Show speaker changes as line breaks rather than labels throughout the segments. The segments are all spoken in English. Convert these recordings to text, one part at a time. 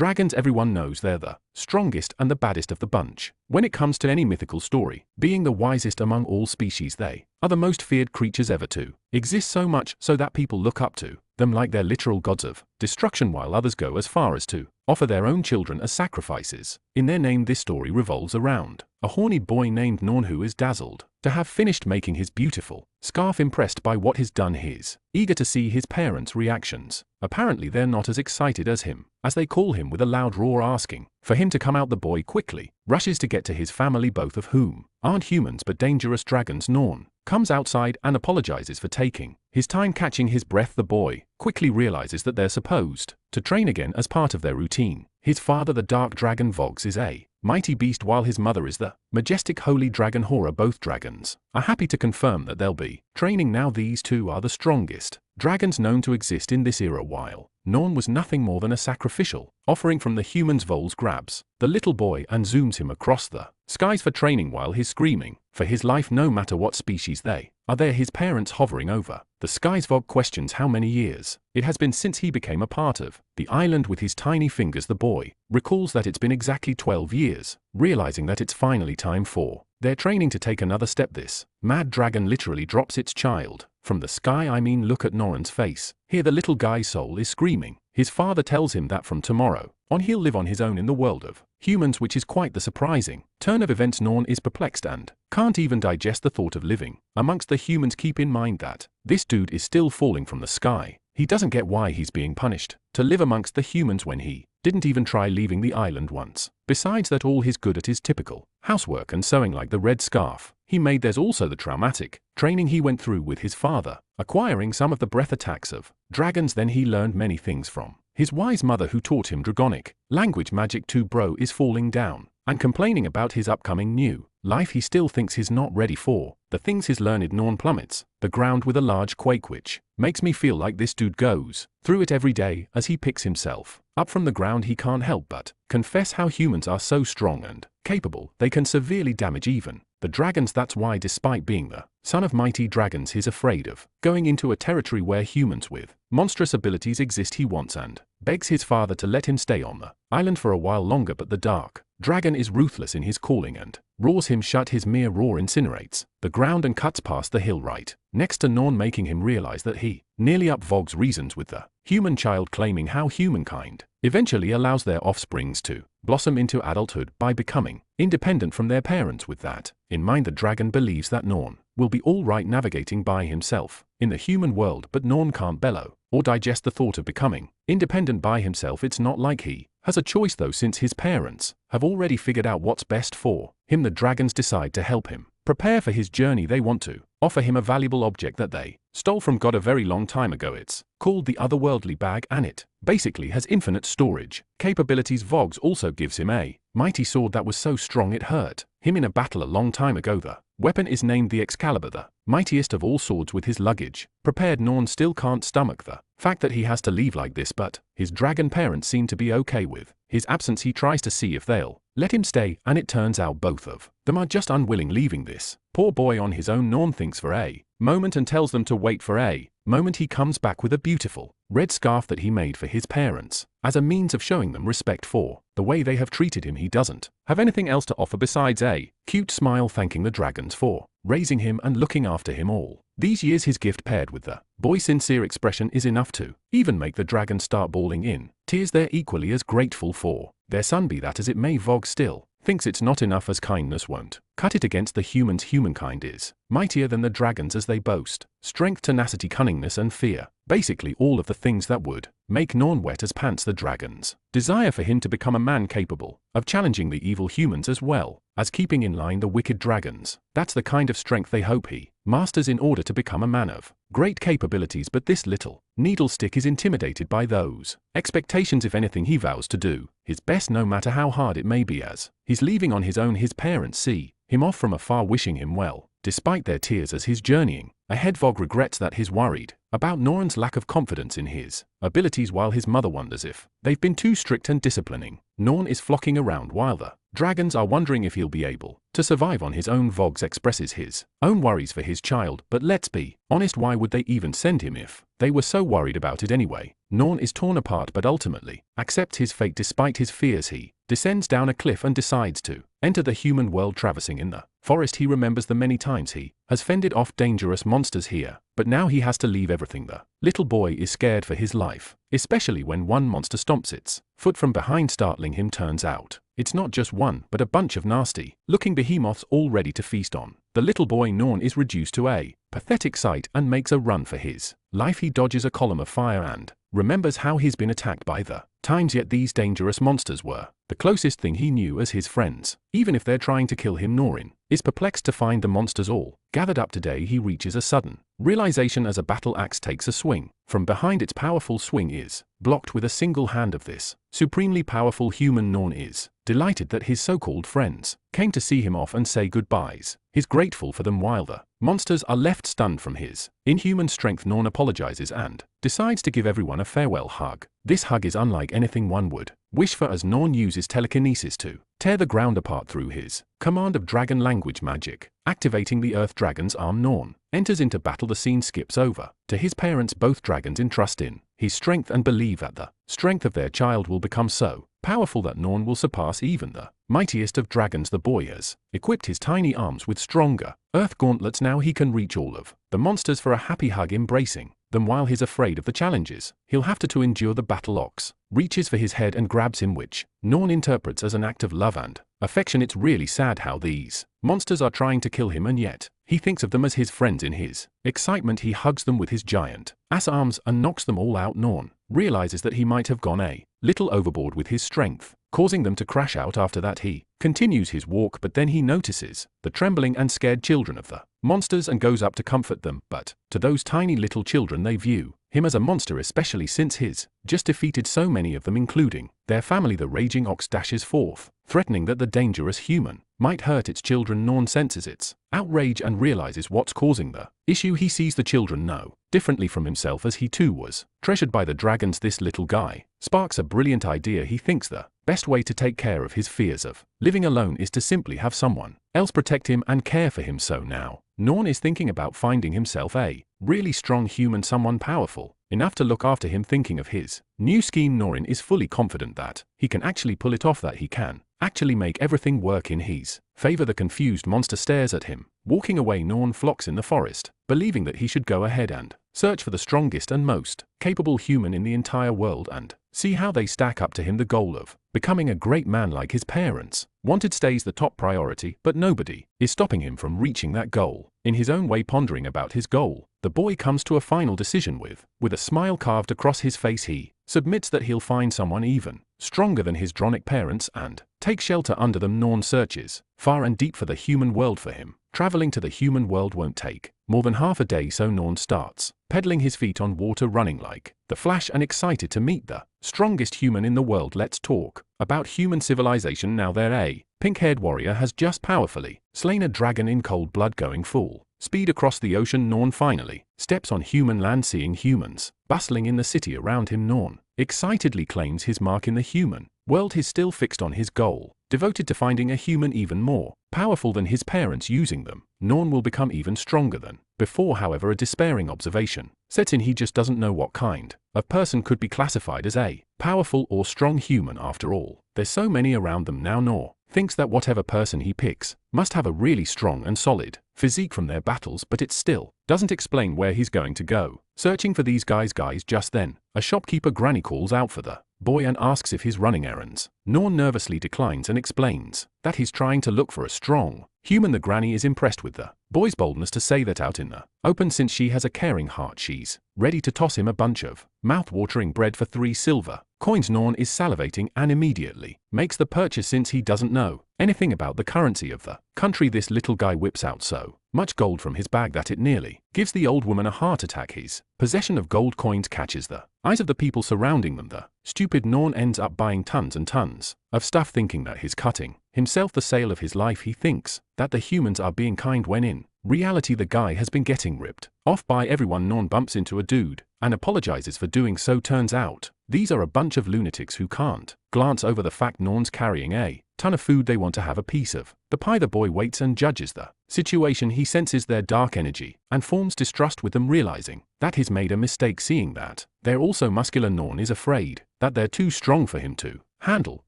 Dragons, everyone knows they're the strongest and the baddest of the bunch. When it comes to any mythical story, being the wisest among all species, they are the most feared creatures ever to exist, so much so that people look up to them like they're literal gods of destruction, while others go as far as to offer their own children as sacrifices. In their name, this story revolves around a horny boy named Norn who is dazzled to have finished making his beautiful scarf, impressed by what he's done, he's eager to see his parents' reactions. Apparently they're not as excited as him, as they call him with a loud roar asking for him to come out. The boy quickly rushes to get to his family, both of whom aren't humans but dangerous dragons. Norn comes outside and apologizes for taking his time. Catching his breath, the boy quickly realizes that they're supposed to train again as part of their routine. His father, the dark dragon Vogs, is a mighty beast, while his mother is the majestic holy dragon Hora. Both dragons are happy to confirm that they'll be training now. These two are the strongest dragons known to exist in this era, while Norn was nothing more than a sacrificial offering from the humans. Vols grabs the little boy and zooms him across the skies for training, while he's screaming for his life no matter what species they are. There, his parents hovering over the skies. Vog questions how many years it has been since he became a part of the island with his tiny fingers. The boy recalls that it's been exactly 12 years, realizing that it's finally time for their training to take another step. This mad dragon literally drops its child from the sky. I mean, look at Norn's face. Here the little guy's soul is screaming. His father tells him that from tomorrow on he'll live on his own in the world of humans, which is quite the surprising turn of events. Norn is perplexed and can't even digest the thought of living amongst the humans. Keep in mind that this dude is still falling from the sky. He doesn't get why he's being punished to live amongst the humans when he didn't even try leaving the island once. Besides that, all he's good at is typical housework and sewing, like the red scarf he made. There's also the traumatic training he went through with his father, acquiring some of the breath attacks of dragons. Then he learned many things from his wise mother, who taught him dragonic language magic too. Bro is falling down and complaining about his upcoming new life. He still thinks he's not ready for the things he's learned. Norn plummets the ground with a large quake, which makes me feel like this dude goes through it every day. As he picks himself up from the ground, he can't help but confess how humans are so strong and capable they can severely damage even the dragons. That's why, despite being the son of mighty dragons, he's afraid of going into a territory where humans with monstrous abilities exist. He wants and begs his father to let him stay on the island for a while longer, but the dark dragon is ruthless in his calling and roars him shut. His mere roar incinerates the ground and cuts past the hill right next to Norn, making him realize that he nearly up. Vogs reasons with the human child, claiming how humankind eventually allows their offsprings to blossom into adulthood by becoming independent from their parents. With that in mind, the dragon believes that Norn will be all right navigating by himself in the human world, but Norn can't bellow or digest the thought of becoming independent by himself. It's not like he has a choice though, since his parents have already figured out what's best for him. The dragons decide to help him prepare for his journey. They want to offer him a valuable object that they stole from God a very long time ago. It's called the Otherworldly Bag, and it basically has infinite storage capabilities. Vogs also gives him a mighty sword that was so strong it hurt him in a battle a long time ago. The weapon is named the Excalibur, the mightiest of all swords. With his luggage prepared, Norn still can't stomach the fact that he has to leave like this, but his dragon parents seem to be okay with his absence. He tries to see if they'll let him stay, and it turns out both of them are just unwilling, leaving this poor boy on his own. Norn thinks for a moment and tells them to wait for a moment. He comes back with a beautiful red scarf that he made for his parents as a means of showing them respect for the way they have treated him. He doesn't have anything else to offer besides a cute smile, thanking the dragons for raising him and looking after him all these years. His gift, paired with the boy's sincere expression, is enough to even make the dragons start bawling in tears. They're equally as grateful for their son, be that as it may. Vog still thinks it's not enough, as kindness won't cut it against the humans. Humankind is mightier than the dragons, as they boast strength, tenacity, cunningness and fear. Basically all of the things that would make Norn wet as pants. The dragons desire for him to become a man capable of challenging the evil humans as well as keeping in line the wicked dragons. That's the kind of strength they hope he masters in order to become a man of great capabilities. But this little needle stick is intimidated by those expectations. If anything, he vows to do his best no matter how hard it may be. As he's leaving on his own, his parents see him off from afar, wishing him well despite their tears. As he's journeying ahead, Vog regrets that he's worried about Norn's lack of confidence in his abilities, while his mother wonders if they've been too strict and disciplining. Norn is flocking around while the Dragons are wondering if he'll be able to survive on his own. Vox expresses his own worries for his child, but let's be honest, why would they even send him if they were so worried about it anyway? Norn is torn apart but ultimately accepts his fate despite his fears. He descends down a cliff and decides to enter the human world. Traversing in the forest, he remembers the many times he has fended off dangerous monsters here, but now he has to leave everything. The little boy is scared for his life, especially when one monster stomps its foot from behind, startling him. Turns out it's not just one, but a bunch of nasty-looking behemoths all ready to feast on the little boy. Norn is reduced to a pathetic sight and makes a run for his life. He dodges a column of fire and remembers how he's been attacked by the times, yet these dangerous monsters were the closest thing he knew as his friends. Even if they're trying to kill him, Norin is perplexed to find the monsters all gathered up today. He reaches a sudden realization as a battle axe takes a swing from behind. Its powerful swing is blocked with a single hand of this supremely powerful human. Norn is delighted that his so-called friends came to see him off and say goodbyes. He's grateful for them while the monsters are left stunned from his inhuman strength. Norn apologizes and decides to give everyone a farewell hug. This hug is unlike anything one would wish for, as Norn uses telekinesis to tear the ground apart through his command of dragon language magic. Activating the Earth Dragon's arm, Norn enters into battle. The scene skips over to his parents. Both dragons entrust in his strength and believe that the strength of their child will become so powerful that Norn will surpass even the mightiest of dragons. The boy has equipped his tiny arms with stronger earth gauntlets. Now he can reach all of the monsters for a happy hug, embracing them while he's afraid of the challenges he'll have to endure. The battle ox reaches for his head and grabs him, which Norn interprets as an act of love and affection. It's really sad how these monsters are trying to kill him, and yet he thinks of them as his friends. In his excitement, he hugs them with his giant ass arms and knocks them all out. Norn realizes that he might have gone a little overboard with his strength, causing them to crash out. After that, he continues his walk, but then he notices the trembling and scared children of the monsters and goes up to comfort them. But to those tiny little children, they view him as a monster, especially since he's just defeated so many of them, including their family. The raging ox dashes forth, threatening that the dangerous human might hurt its children. Norn senses its outrage and realizes what's causing the issue. He sees the children no differently from himself, as he too was treasured by the dragons. This little guy sparks a brilliant idea. He thinks the best way to take care of his fears of living alone is to simply have someone else protect him and care for him. So now Norn is thinking about finding himself a really strong human, someone powerful enough to look after him. Thinking of his new scheme, Norin is fully confident that he can actually pull it off, that he can actually make everything work in his favor. The confused monster stares at him. Walking away, Norn flocks in the forest, believing that he should go ahead and search for the strongest and most capable human in the entire world and see how they stack up to him. The goal of becoming a great man like his parents wanted stays the top priority, but nobody is stopping him from reaching that goal. In his own way, pondering about his goal, the boy comes to a final decision. With a smile carved across his face, he submits that he'll find someone even stronger than his dronic parents and take shelter under them. Norn searches far and deep for the human world for him. Traveling to the human world won't take more than half a day, so Norn starts pedaling his feet on water, running like the Flash and excited to meet the strongest human in the world. Let's talk about human civilization now. A pink-haired warrior has just powerfully slain a dragon in cold blood. Going full speed across the ocean, Norn finally steps on human land. Seeing humans bustling in the city around him, Norn excitedly claims his mark in the human world. He's still fixed on his goal, devoted to finding a human even more powerful than his parents. Using them, Norn will become even stronger than before. However, a despairing observation sets in. He just doesn't know what kind of person could be classified as a powerful or strong human. After all, there's so many around them now. Norn thinks that whatever person he picks must have a really strong and solid physique from their battles, but it still doesn't explain where he's going to go searching for these guys. Just then, a shopkeeper granny calls out for the boy and asks if he's running errands. Norn nervously declines and explains that he's trying to look for a strong human. The granny is impressed with the boy's boldness to say that out in the open. Since she has a caring heart, she's ready to toss him a bunch of mouth-watering bread for 3 silver coins. Norn is salivating and immediately makes the purchase. Since he doesn't know anything about the currency of the country, this little guy whips out so much gold from his bag that it nearly gives the old woman a heart attack. His possession of gold coins catches the eyes of the people surrounding them. The stupid Norn ends up buying tons and tons of stuff, thinking that he's cutting himself the sale of his life. He thinks that the humans are being kind when in reality the guy has been getting ripped off by everyone. Norn bumps into a dude and apologizes for doing so. Turns out these are a bunch of lunatics who can't glance over the fact Norn's carrying a ton of food they want to have a piece of. The pie. The boy waits and judges the situation. He senses their dark energy and forms distrust with them, realizing that he's made a mistake. Seeing that they're also muscular, Norn is afraid that they're too strong for him to handle,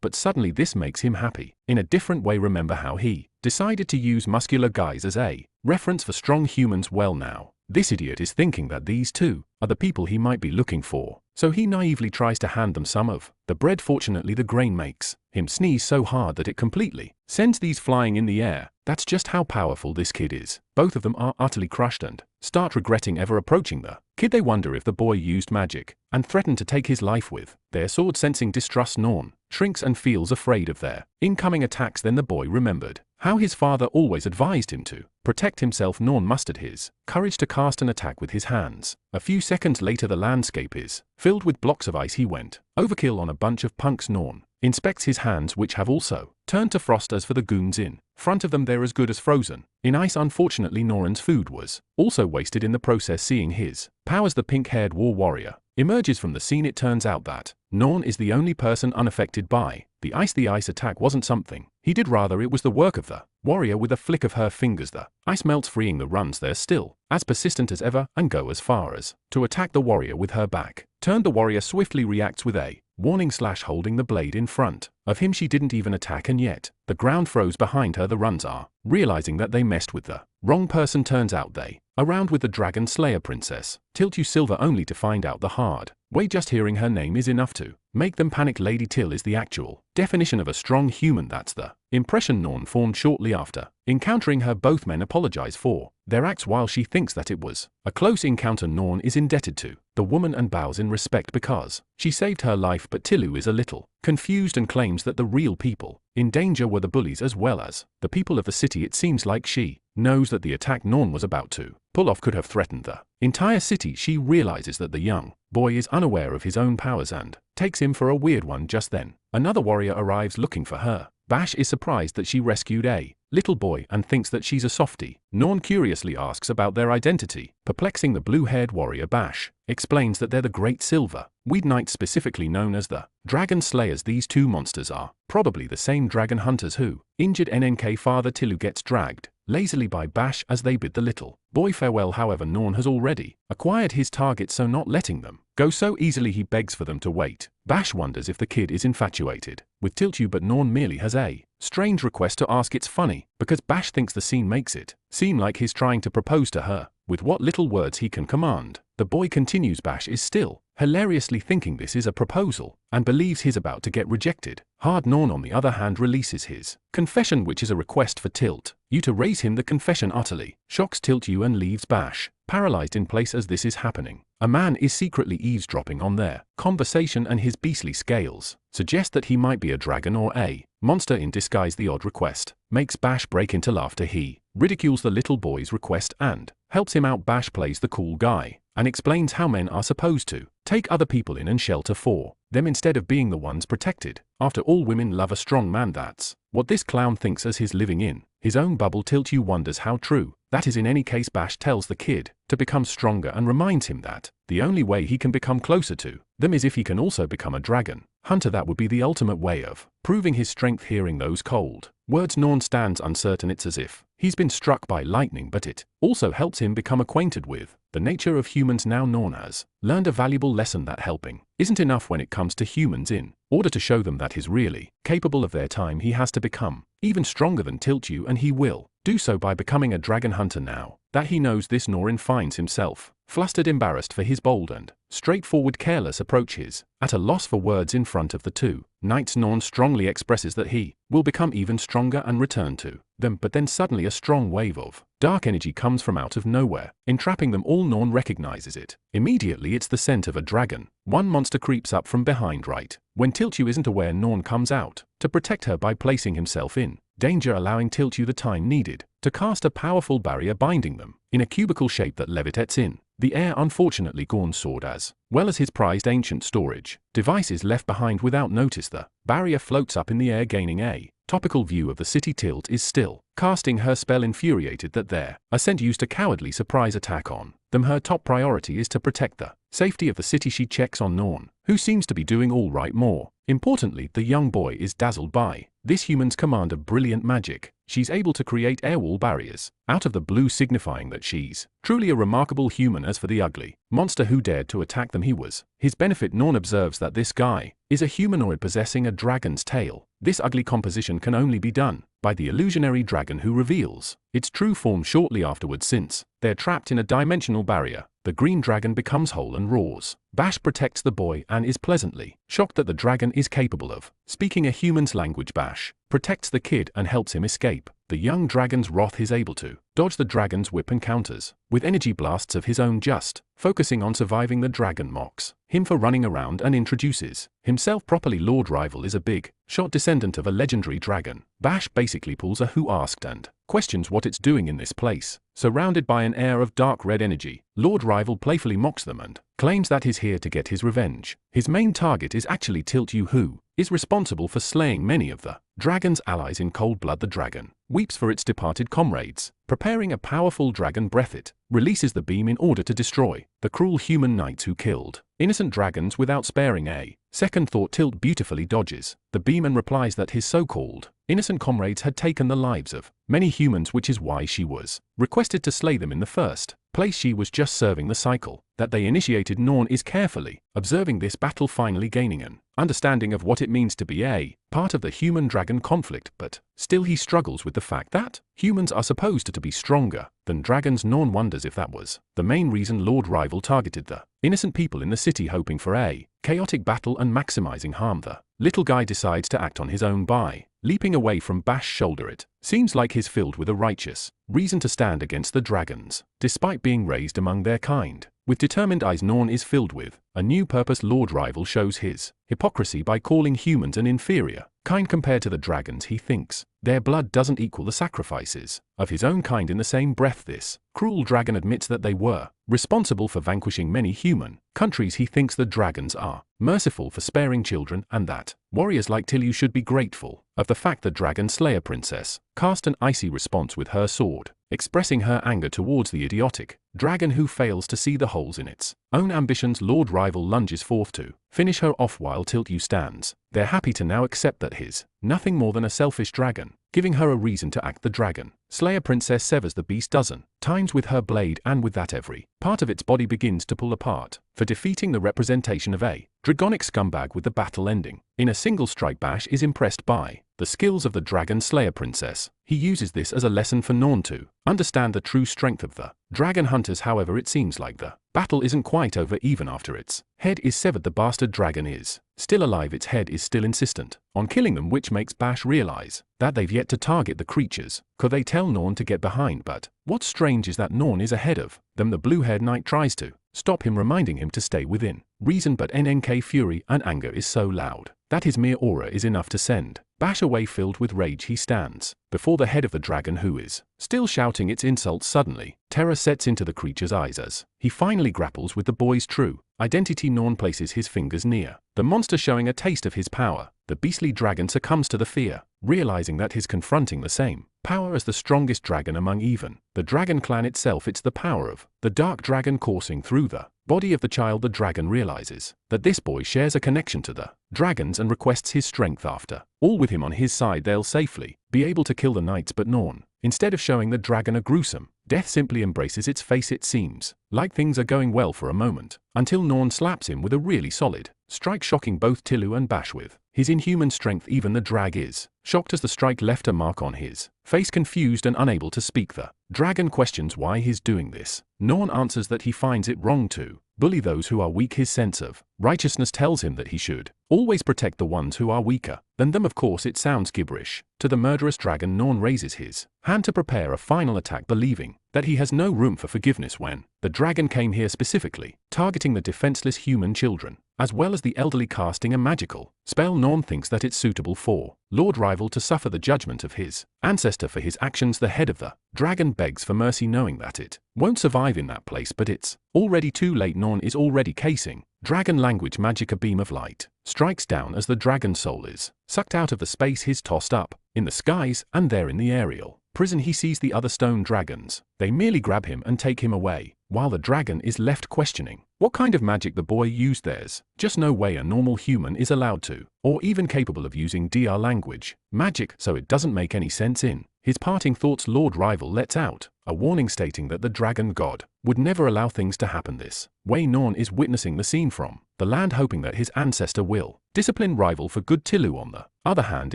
but suddenly this makes him happy in a different way. Remember how he decided to use muscular guys as a reference for strong humans? Well, now this idiot is thinking that these two are the people he might be looking for, so he naively tries to hand them some of the bread. Fortunately, the grain makes him sneeze so hard that it completely sends these flying in the air. That's just how powerful this kid is. Both of them are utterly crushed and start regretting ever approaching the kid. They wonder if the boy used magic and threatened to take his life with their sword. Sensing distrust, Norn shrinks and feels afraid of their incoming attacks. Then the boy remembered how his father always advised him to protect himself. Norn mustered his courage to cast an attack with his hands. A few seconds later, the landscape is filled with blocks of ice. He went overkill on a bunch of punks. Norn inspects his hands, which have also turned to frost. As for the goons in front of them, they're as good as frozen in ice. Unfortunately, Noran's food was also wasted in the process. Seeing his powers, the pink-haired war warrior emerges from the scene. It turns out that Norn is the only person unaffected by the ice. The ice attack wasn't something he did, rather it was the work of the warrior. With a flick of her fingers, the ice melts, freeing the runs. They're still as persistent as ever and go as far as to attack the warrior with her back turned. The warrior swiftly reacts with a warning slash, holding the blade in front of him. She didn't even attack, and yet the ground froze behind her. The runs are realizing that they messed with the wrong person. Turns out they around with the Dragon Slayer Princess Tiltu Silver, only to find out the hard way just hearing her name is enough to make them panic. Lady Till is the actual definition of a strong human. That's the impression Norn formed shortly after encountering her. Both men apologize for their acts while she thinks that it was a close encounter. Norn is indebted to the woman and bows in respect because she saved her life, but Tilu is a little confused and claims that the real people in danger were the bullies as well as the people of the city. It seems like she knows that the attack Norn was about to pull off could have threatened the entire city. She realizes that the young boy is unaware of his own powers and takes him for a weird one. Just then, another warrior arrives looking for her. Bash is surprised that she rescued a little boy and thinks that she's a softie. Norn curiously asks about their identity. Perplexing the blue-haired warrior, Bash explains that they're the Great Silver Weed Knights, specifically known as the Dragon Slayers. These two monsters are probably the same dragon hunters who injured NNK father. Tilu gets dragged lazily by Bash as they bid the little boy farewell. However, Norn has already acquired his target, so not letting them go so easily, he begs for them to wait. Bash wonders if the kid is infatuated with Tiltu, but Norn merely has a strange request to ask. It's funny because Bash thinks the scene makes it seem like he's trying to propose to her with what little words he can command. The boy continues. Bash is still hilariously thinking this is a proposal and believes he's about to get rejected. Hard Norn, on the other hand, releases his confession, which is a request for Tilt You to raise him. The confession utterly shocks Tilt You and leaves Bash paralyzed in place. As this is happening, a man is secretly eavesdropping on their conversation, and his beastly scales suggest that he might be a dragon or a monster in disguise. The odd request makes Bash break into laughter. He ridicules the little boy's request and helps him out. Bash plays the cool guy and explains how men are supposed to take other people in and shelter for them instead of being the ones protected. After all, women love a strong man. That's what this clown thinks as he's living in his own bubble. Tilt You wonders how true that is. In any case, Bash tells the kid to become stronger and reminds him that the only way he can become closer to them is if he can also become a dragon hunter. That would be the ultimate way of proving his strength. Hearing those cold words, Norn stands uncertain. It's as if he's been struck by lightning, but it also helps him become acquainted with the nature of humans. Now Norn has learned a valuable lesson that helping isn't enough when it comes to humans. In order to show them that he's really capable of their time, he has to become even stronger than Tilt You, and he will do so by becoming a dragon hunter. Now that he knows this, Norin finds himself flustered, embarrassed for his bold and straightforward, careless approach. Is at a loss for words in front of the two knights. Norn strongly expresses that he will become even stronger and return to them, but then suddenly a strong wave of dark energy comes from out of nowhere, entrapping them all. Norn recognizes it immediately. It's the scent of a dragon. One monster creeps up from behind right when Tilt You isn't aware. Norn comes out to protect her by placing himself in danger, allowing Tilt You the time needed to cast a powerful barrier binding them in a cubical shape that levitates in the air. Unfortunately, Gorn's sword as well as his prized ancient storage device is left behind without notice. The barrier floats up in the air, gaining a topical view of the city. Tilt is still casting her spell, infuriated that their ascent used a cowardly surprise attack on them. Her top priority is to protect the safety of the city. She checks on Norn, who seems to be doing all right. More importantly, the young boy is dazzled by This human's command of brilliant magic. She's able to create air wall barriers out of the blue, signifying that she's truly a remarkable human. As for the ugly monster who dared to attack them, he was his benefit. Norn observes that this guy is a humanoid possessing a dragon's tail. This ugly composition can only be done by the illusionary dragon, who reveals its true form shortly afterwards. Since they're trapped in a dimensional barrier, the green dragon becomes whole and roars. Bash protects the boy and is pleasantly shocked that the dragon is capable of speaking a human's language. Bash protects the kid and helps him escape. The young dragon's wrath is able to dodge the dragon's whip and counters with energy blasts of his own, just focusing on surviving. The dragon mocks him for running around and introduces himself properly. Lord Rival is a big shot descendant of a legendary dragon. Bash basically pulls a who asked and questions what it's doing in this place. Surrounded by an air of dark red energy, Lord Rival playfully mocks them and claims that he's here to get his revenge. His main target is actually Tilt Yu, who is responsible for slaying many of the dragon's allies in cold blood. The dragon weeps for its departed comrades, preparing a powerful dragon breath. It releases the beam in order to destroy the cruel human knights who killed innocent dragons without sparing a second thought. Tilt beautifully dodges the beam and replies that his so-called innocent comrades had taken the lives of many humans, which is why she was requested to slay them in the first place. She was just serving the cycle that they initiated. Norn is carefully observing this battle, finally gaining an understanding of what it means to be a part of the human-dragon conflict, but still he struggles with the fact that humans are supposed to be stronger than dragons. Norn wonders if that was the main reason Lord Rival targeted the innocent people in the city, hoping for a chaotic battle and maximizing harm. The little guy decides to act on his own by leaping away from Bash's shoulder. It seems like he's filled with a righteous reason to stand against the dragons, despite being raised among their kind. With determined eyes, Norn is filled with a new purpose. Lord Rival shows his hypocrisy by calling humans an inferior kind compared to the dragons. He thinks their blood doesn't equal the sacrifices of his own kind. In the same breath, this cruel dragon admits that they were responsible for vanquishing many human countries. He thinks the dragons are merciful for sparing children, and that warriors like Tilt Yu should be grateful of the fact the dragon slayer princess cast an icy response with her sword, expressing her anger towards the idiotic dragon who fails to see the holes in its own ambitions. Lord Rival lunges forth to finish her off while Tilt Yu stands. They're happy to now accept that he's nothing more than a selfish dragon, giving her a reason to act. The dragon slayer princess severs the beast dozen times with her blade, and with that every part of its body begins to pull apart for defeating the representation of a dragonic scumbag, with the battle ending in a single strike. Bash is impressed by the skills of the dragon slayer princess. He uses this as a lesson for Norn to understand the true strength of the dragon hunters. However, it seems like the battle isn't quite over. Even after its head is severed, the bastard dragon is still alive. Its head is still insistent on killing them, which makes Bash realize that they've yet to target the creatures. Could they tell Norn to get behind? But what's strange is that Norn is ahead of them. The blue-haired knight tries to stop him, reminding him to stay within reason, but NNK fury and anger is so loud that his mere aura is enough to send Bash away. Filled with rage, he stands before the head of the dragon, who is still shouting its insults. Suddenly, terror sets into the creature's eyes as he finally grapples with the boy's true identity. Norn places his fingers near the monster, showing a taste of his power. The beastly dragon succumbs to the fear, realizing that he's confronting the same power as the strongest dragon among even the dragon clan itself. It's the power of the dark dragon coursing through the body of the child. The dragon realizes that this boy shares a connection to the dragons and requests his strength. After all, with him on his side, they'll safely be able to kill the knights. But Norn, instead of showing the dragon a gruesome death, simply embraces its face. It seems like things are going well for a moment, until Norn slaps him with a really solid strike, shocking both Tilt Yu and Bash with his inhuman strength. Even the drag is shocked as the strike left a mark on his face. Confused and unable to speak, the dragon questions why he's doing this. Norn answers that he finds it wrong to bully those who are weak. His sense of righteousness tells him that he should always protect the ones who are weaker than them. Of course, it sounds gibberish to the murderous dragon. Norn raises his hand to prepare a final attack, believing that he has no room for forgiveness when the dragon came here specifically targeting the defenseless human children, as well as the elderly. Casting a magical spell, Norn thinks that it's suitable for Lord Rival to suffer the judgment of his ancestor for his actions. The head of the dragon begs for mercy, knowing that it won't survive in that place, but it's already too late. Norn is already casing dragon language magic. A beam of light strikes down as the dragon's soul is sucked out of the space. He's tossed up in the skies, and there in the aerial prison he sees the other stone dragons. They merely grab him and take him away, while the dragon is left questioning what kind of magic the boy used. There's just no way a normal human is allowed to, or even capable of using DR language magic, so it doesn't make any sense. In his parting thoughts, Lord Rival lets out a warning stating that the dragon god would never allow things to happen this way. Norn is witnessing the scene from the land, hoping that his ancestor will discipline Rival for good. Tilu, on the other hand,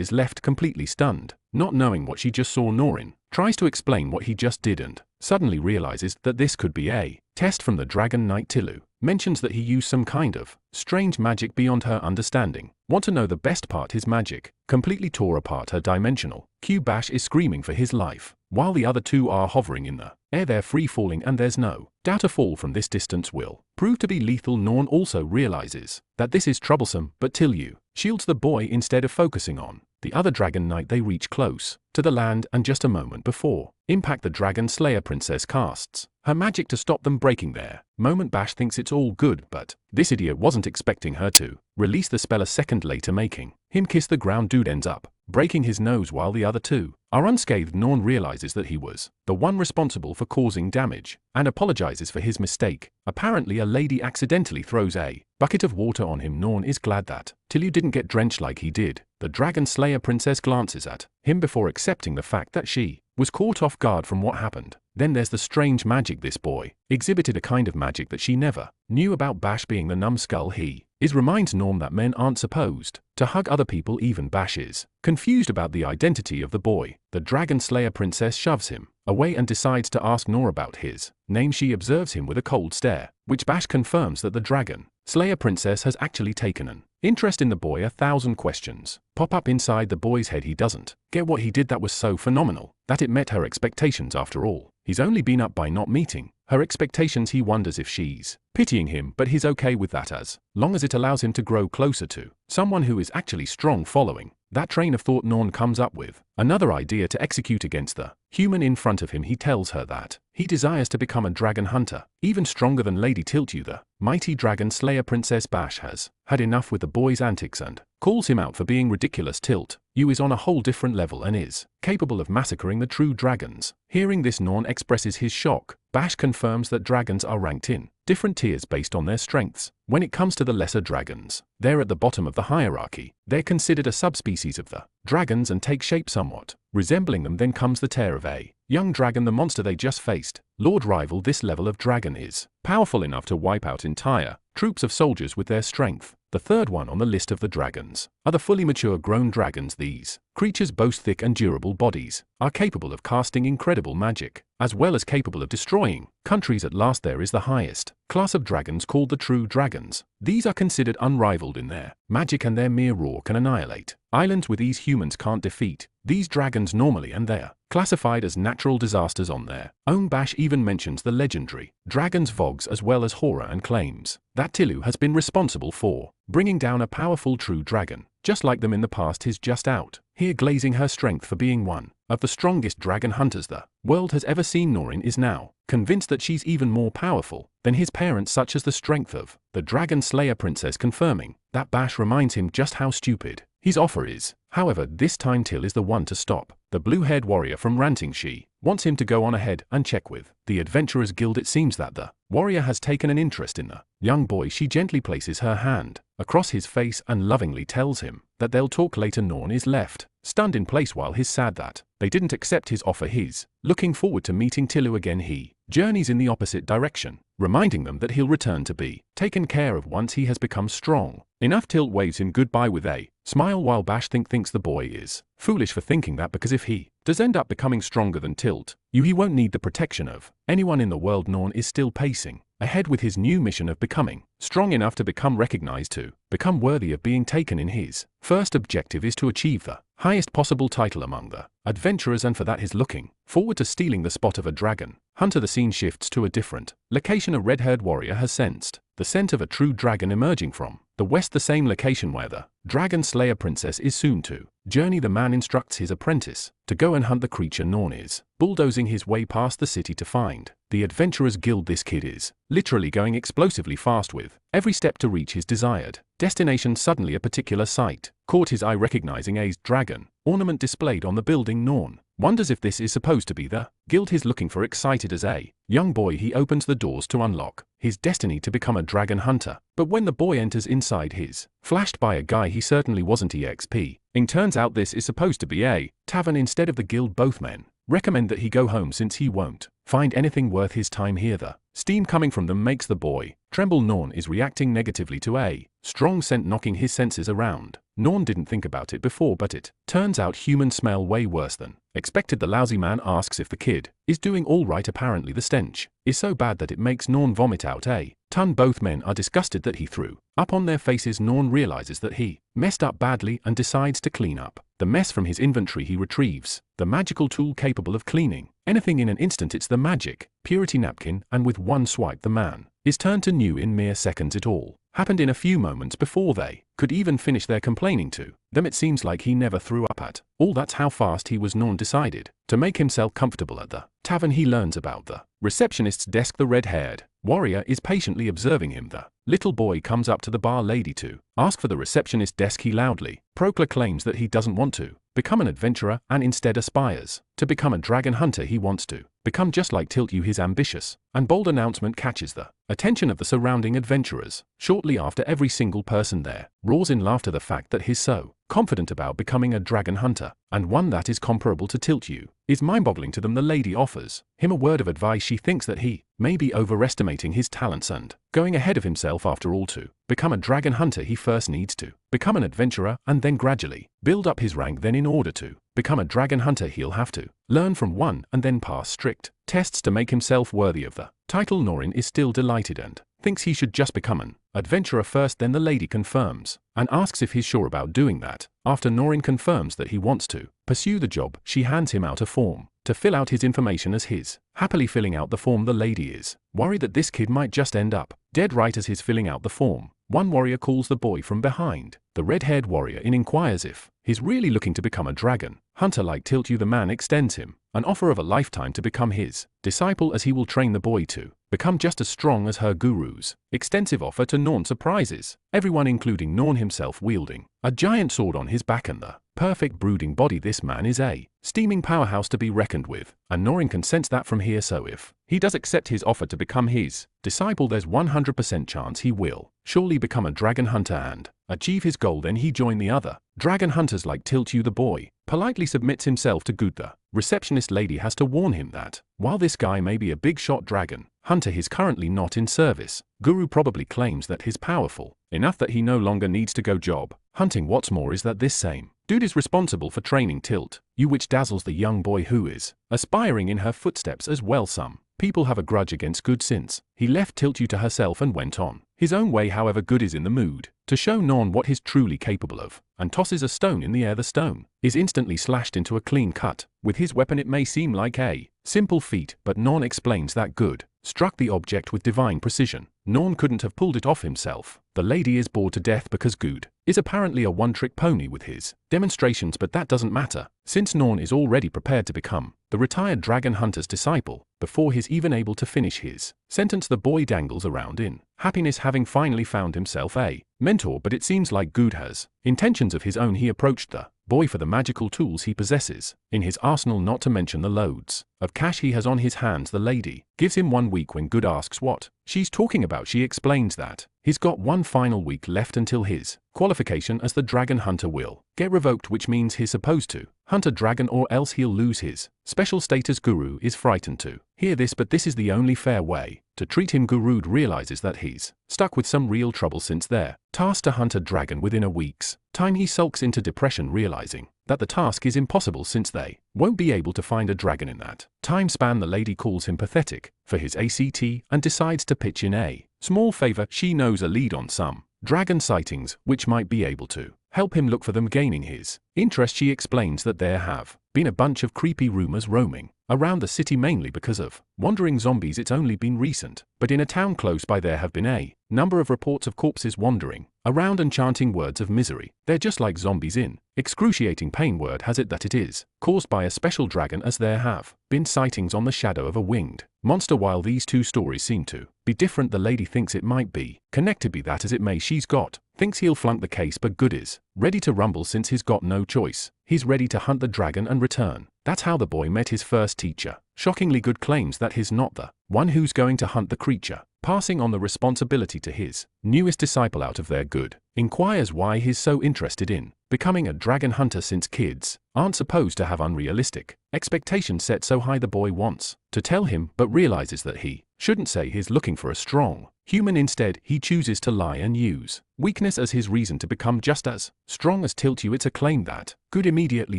is left completely stunned, not knowing what she just saw. Norin tries to explain what he just did and suddenly realizes that this could be a test from the Dragon Knight. Tilu mentions that he used some kind of strange magic beyond her understanding. Want to know the best part? His magic completely tore apart her dimensional Q. Bash is screaming for his life, while the other two are hovering in the air. They're free falling, and there's no doubt a fall from this distance will prove to be lethal. Norn also realizes that this is troublesome, but Tilu shields the boy instead of focusing on the other Dragon Knight. They reach close to the land, and just a moment before impact, the Dragon Slayer Princess casts her magic to stop them breaking their moment. Bash thinks it's all good, but this idiot wasn't expecting her to release the spell a second later, making him kiss the ground. Dude ends up breaking his nose while the other two are unscathed. Norn realizes that he was the one responsible for causing damage and apologizes for his mistake. Apparently a lady accidentally throws a bucket of water on him. Norn is glad that Tilu didn't get drenched like he did. The Dragon Slayer Princess glances at him before accepting the fact that she was caught off guard from what happened. Then there's the strange magic. This boy exhibited a kind of magic that she never knew about. Bash being the numbskull he is reminds Norm that men aren't supposed to hug other people. Even Bash is confused about the identity of the boy. The Dragon Slayer Princess shoves him away and decides to ask Nor about his name. She observes him with a cold stare, which Bash confirms that the Dragon Slayer Princess has actually taken an interest in the boy. 1,000 questions pop up inside the boy's head. He doesn't get what he did that was so phenomenal that it met her expectations. After all, he's only been up by not meeting her expectations. He wonders if she's pitying him, but he's okay with that as long as it allows him to grow closer to someone who is actually strong. Following that train of thought, Norn comes up with another idea to execute against the human in front of him. He tells her that he desires to become a dragon hunter, even stronger than Lady Tiltyu, the mighty Dragon Slayer Princess. Bash has had enough with the boy's antics and calls him out for being ridiculous. Tiltyu is on a whole different level and is capable of massacring the true dragons. Hearing this, Norn expresses his shock. Bash confirms that dragons are ranked in different tiers based on their strengths. When it comes to the lesser dragons, they're at the bottom of the hierarchy. They're considered a subspecies of the dragons and take shape somewhat resembling them. Then comes the tear of a young dragon, the monster they just faced. Lord Rival, this level of dragon is powerful enough to wipe out entire troops of soldiers with their strength. The third one on the list of the dragons are the fully mature grown dragons. These creatures boast thick and durable bodies, are capable of casting incredible magic, as well as capable of destroying countries. At last there is the highest class of dragons called the true dragons. These are considered unrivaled in their magic, and their mere roar can annihilate islands with ease. Humans can't defeat these dragons normally, and they're classified as natural disasters on their own. Bash even mentions the legendary dragons Vogs as well as horror and claims that Tilu has been responsible for bringing down a powerful true dragon, just like them in the past. He's just out here glazing her strength for being one of the strongest dragon hunters the world has ever seen. Norin is now convinced that she's even more powerful than his parents, such as the strength of the Dragon Slayer Princess, confirming that Bash reminds him just how stupid his offer is. However, this time Till is the one to stop the blue-haired warrior from ranting. She wants him to go on ahead and check with the Adventurers Guild. It seems that the warrior has taken an interest in the young boy. She gently places her hand across his face and lovingly tells him that they'll talk later. Norn is left stunned in place while he's sad that they didn't accept his offer. He's looking forward to meeting Tilu again. He journeys in the opposite direction, reminding them that he'll return to be taken care of once he has become strong enough. Tilt waves him goodbye with a smile, while Bash thinks the boy is foolish for thinking that, because if he does end up becoming stronger than Tilt, he won't need the protection of anyone in the world. Norn is still pacing ahead with his new mission of becoming strong enough to become recognized, to become worthy of being taken in. His first objective is to achieve the highest possible title among the adventurers, and for that he's looking forward to stealing the spot of a dragon hunter. The scene shifts to a different location. A red-haired warrior has sensed the scent of a true dragon emerging from the west, the same location where the Dragon Slayer Princess is soon to journey. The man instructs his apprentice to go and hunt the creature. Norn is bulldozing his way past the city to find the Adventurers Guild. This kid is literally going explosively fast with every step to reach his desired destination. Suddenly a particular sight caught his eye, recognizing a dragon ornament displayed on the building. Norn wonders if this is supposed to be the guild he's looking for. Excited as a young boy, he opens the doors to unlock his destiny to become a dragon hunter. But when the boy enters inside, his flashed by a guy he certainly wasn't. EXP. Turns out this is supposed to be a tavern instead of the guild. Both men recommend that he go home since he won't find anything worth his time here. The steam coming from them makes the boy tremble. Norn is reacting negatively to a strong scent, knocking his senses around. Norn didn't think about it before, but it turns out humans smell way worse than expected. The lousy man asks if the kid is doing all right. Apparently the stench is so bad that it makes Norn vomit out a ton. Both men are disgusted that he threw up on their faces. Norn realizes that he messed up badly and decides to clean up the mess from his inventory. He retrieves the magical tool capable of cleaning anything in an instant. It's the magic purity napkin, and with one swipe the man is turned to new in mere seconds. It all happened in a few moments before they could even finish their complaining to them. It seems like he never threw up at all. That's how fast he was. Norn decided to make himself comfortable at the tavern. He learns about the receptionist's desk. The red-haired warrior is patiently observing him. The little boy comes up to the bar lady to ask for the receptionist desk. He loudly proclaims that he doesn't want to become an adventurer and instead aspires to become a dragon hunter. He wants to become just like Tiltu. His ambitious and bold announcement catches the attention of the surrounding adventurers. Shortly after, every single person there roars in laughter. The fact that he's so confident about becoming a dragon hunter, and one that is comparable to Tiltu, is mind-boggling to them. The lady offers him a word of advice. She thinks that he may be overestimating his talents and going ahead of himself. After all, to become a dragon hunter, he first needs to become an adventurer and then gradually build up his rank. Then in order to become a dragon hunter, he'll have to learn from one and then pass strict tests to make himself worthy of the title. Norin is still delighted and thinks he should just become an adventurer first. Then the lady confirms and asks if he's sure about doing that. After Norin confirms that he wants to pursue the job, she hands him out a form to fill out his information. As he's happily filling out the form, the lady is worried that this kid might just end up dead. Right as he's filling out the form, one warrior calls the boy from behind. The red-haired warrior inquires if he's really looking to become a dragon hunter like Tiltu. The man extends him an offer of a lifetime to become his disciple, as he will train the boy to become just as strong as her guru's extensive offer to Norn surprises everyone, including Norn himself, wielding a giant sword on his back and the perfect brooding body. This man is a steaming powerhouse to be reckoned with, and Norin can sense that from here. So if he does accept his offer to become his disciple, there's 100% chance he will surely become a dragon hunter and achieve his goal. Then he join the other dragon hunters like Tiltu. The boy politely submits himself to good. The receptionist lady has to warn him that while this guy may be a big shot dragon hunter, he's currently not in service. Guru probably claims that he's powerful enough that he no longer needs to go job hunting. What's more is that this same dude is responsible for training Tiltu, which dazzles the young boy who is aspiring in her footsteps as well. Some people have a grudge against Good since he left Tiltu to herself and went on his own way. However, Good is in the mood to show Norn what he's truly capable of and tosses a stone in the air. The stone is instantly slashed into a clean cut with his weapon. It may seem like a simple feat, but Norn explains that Good struck the object with divine precision. Norn couldn't have pulled it off himself. The lady is bored to death because Good is apparently a one-trick pony with his demonstrations, but that doesn't matter, since Norn is already prepared to become the retired dragon hunter's disciple before he's even able to finish his sentence. The boy dangles around in happiness, having finally found himself a mentor, but it seems like Good has intentions of his own. He approached the boy for the magical tools he possesses in his arsenal, not to mention the loads of cash he has on his hands. The lady gives him 1 week. When Good asks what she's talking about, she explains that he's got one final week left until his qualification as the dragon hunter will get revoked, which means he's supposed to hunt a dragon or else he'll lose his special status. Guru is frightened to hear this, but this is the only fair way to treat him. Guru realizes that he's stuck with some real trouble since they're tasked to hunt a dragon within a week's time. He sulks into depression, realizing that the task is impossible since they won't be able to find a dragon in that time span. The lady calls him pathetic for his ACT and decides to pitch in a small favor. She knows a lead on some dragon sightings which might be able to help him look for them. Gaining his interest, she explains that there have been a bunch of creepy rumors roaming around the city, mainly because of wandering zombies. It's only been recent, but in a town close by there have been a number of reports of corpses wandering around and chanting words of misery. They're just like zombies in excruciating pain. Word has it that it is caused by a special dragon, as there have been sightings on the shadow of a winged monster. While these two stories seem to be different, the lady thinks it might be connected. Be that as it may, thinks he'll flunk the case, but Good is ready to rumble since he's got no choice. he's ready to hunt the dragon and return. That's how the boy met his first teacher. Shockingly good claims that he's not the one who's going to hunt the creature, passing on the responsibility to his newest disciple out of their good. Inquires why he's so interested in becoming a dragon hunter since kids aren't supposed to have unrealistic expectations set so high. The boy wants to tell him but realizes that he shouldn't say he's looking for a strong human. Instead, he chooses to lie and use weakness as his reason to become just as strong as Tiltu. It's a claim that Good immediately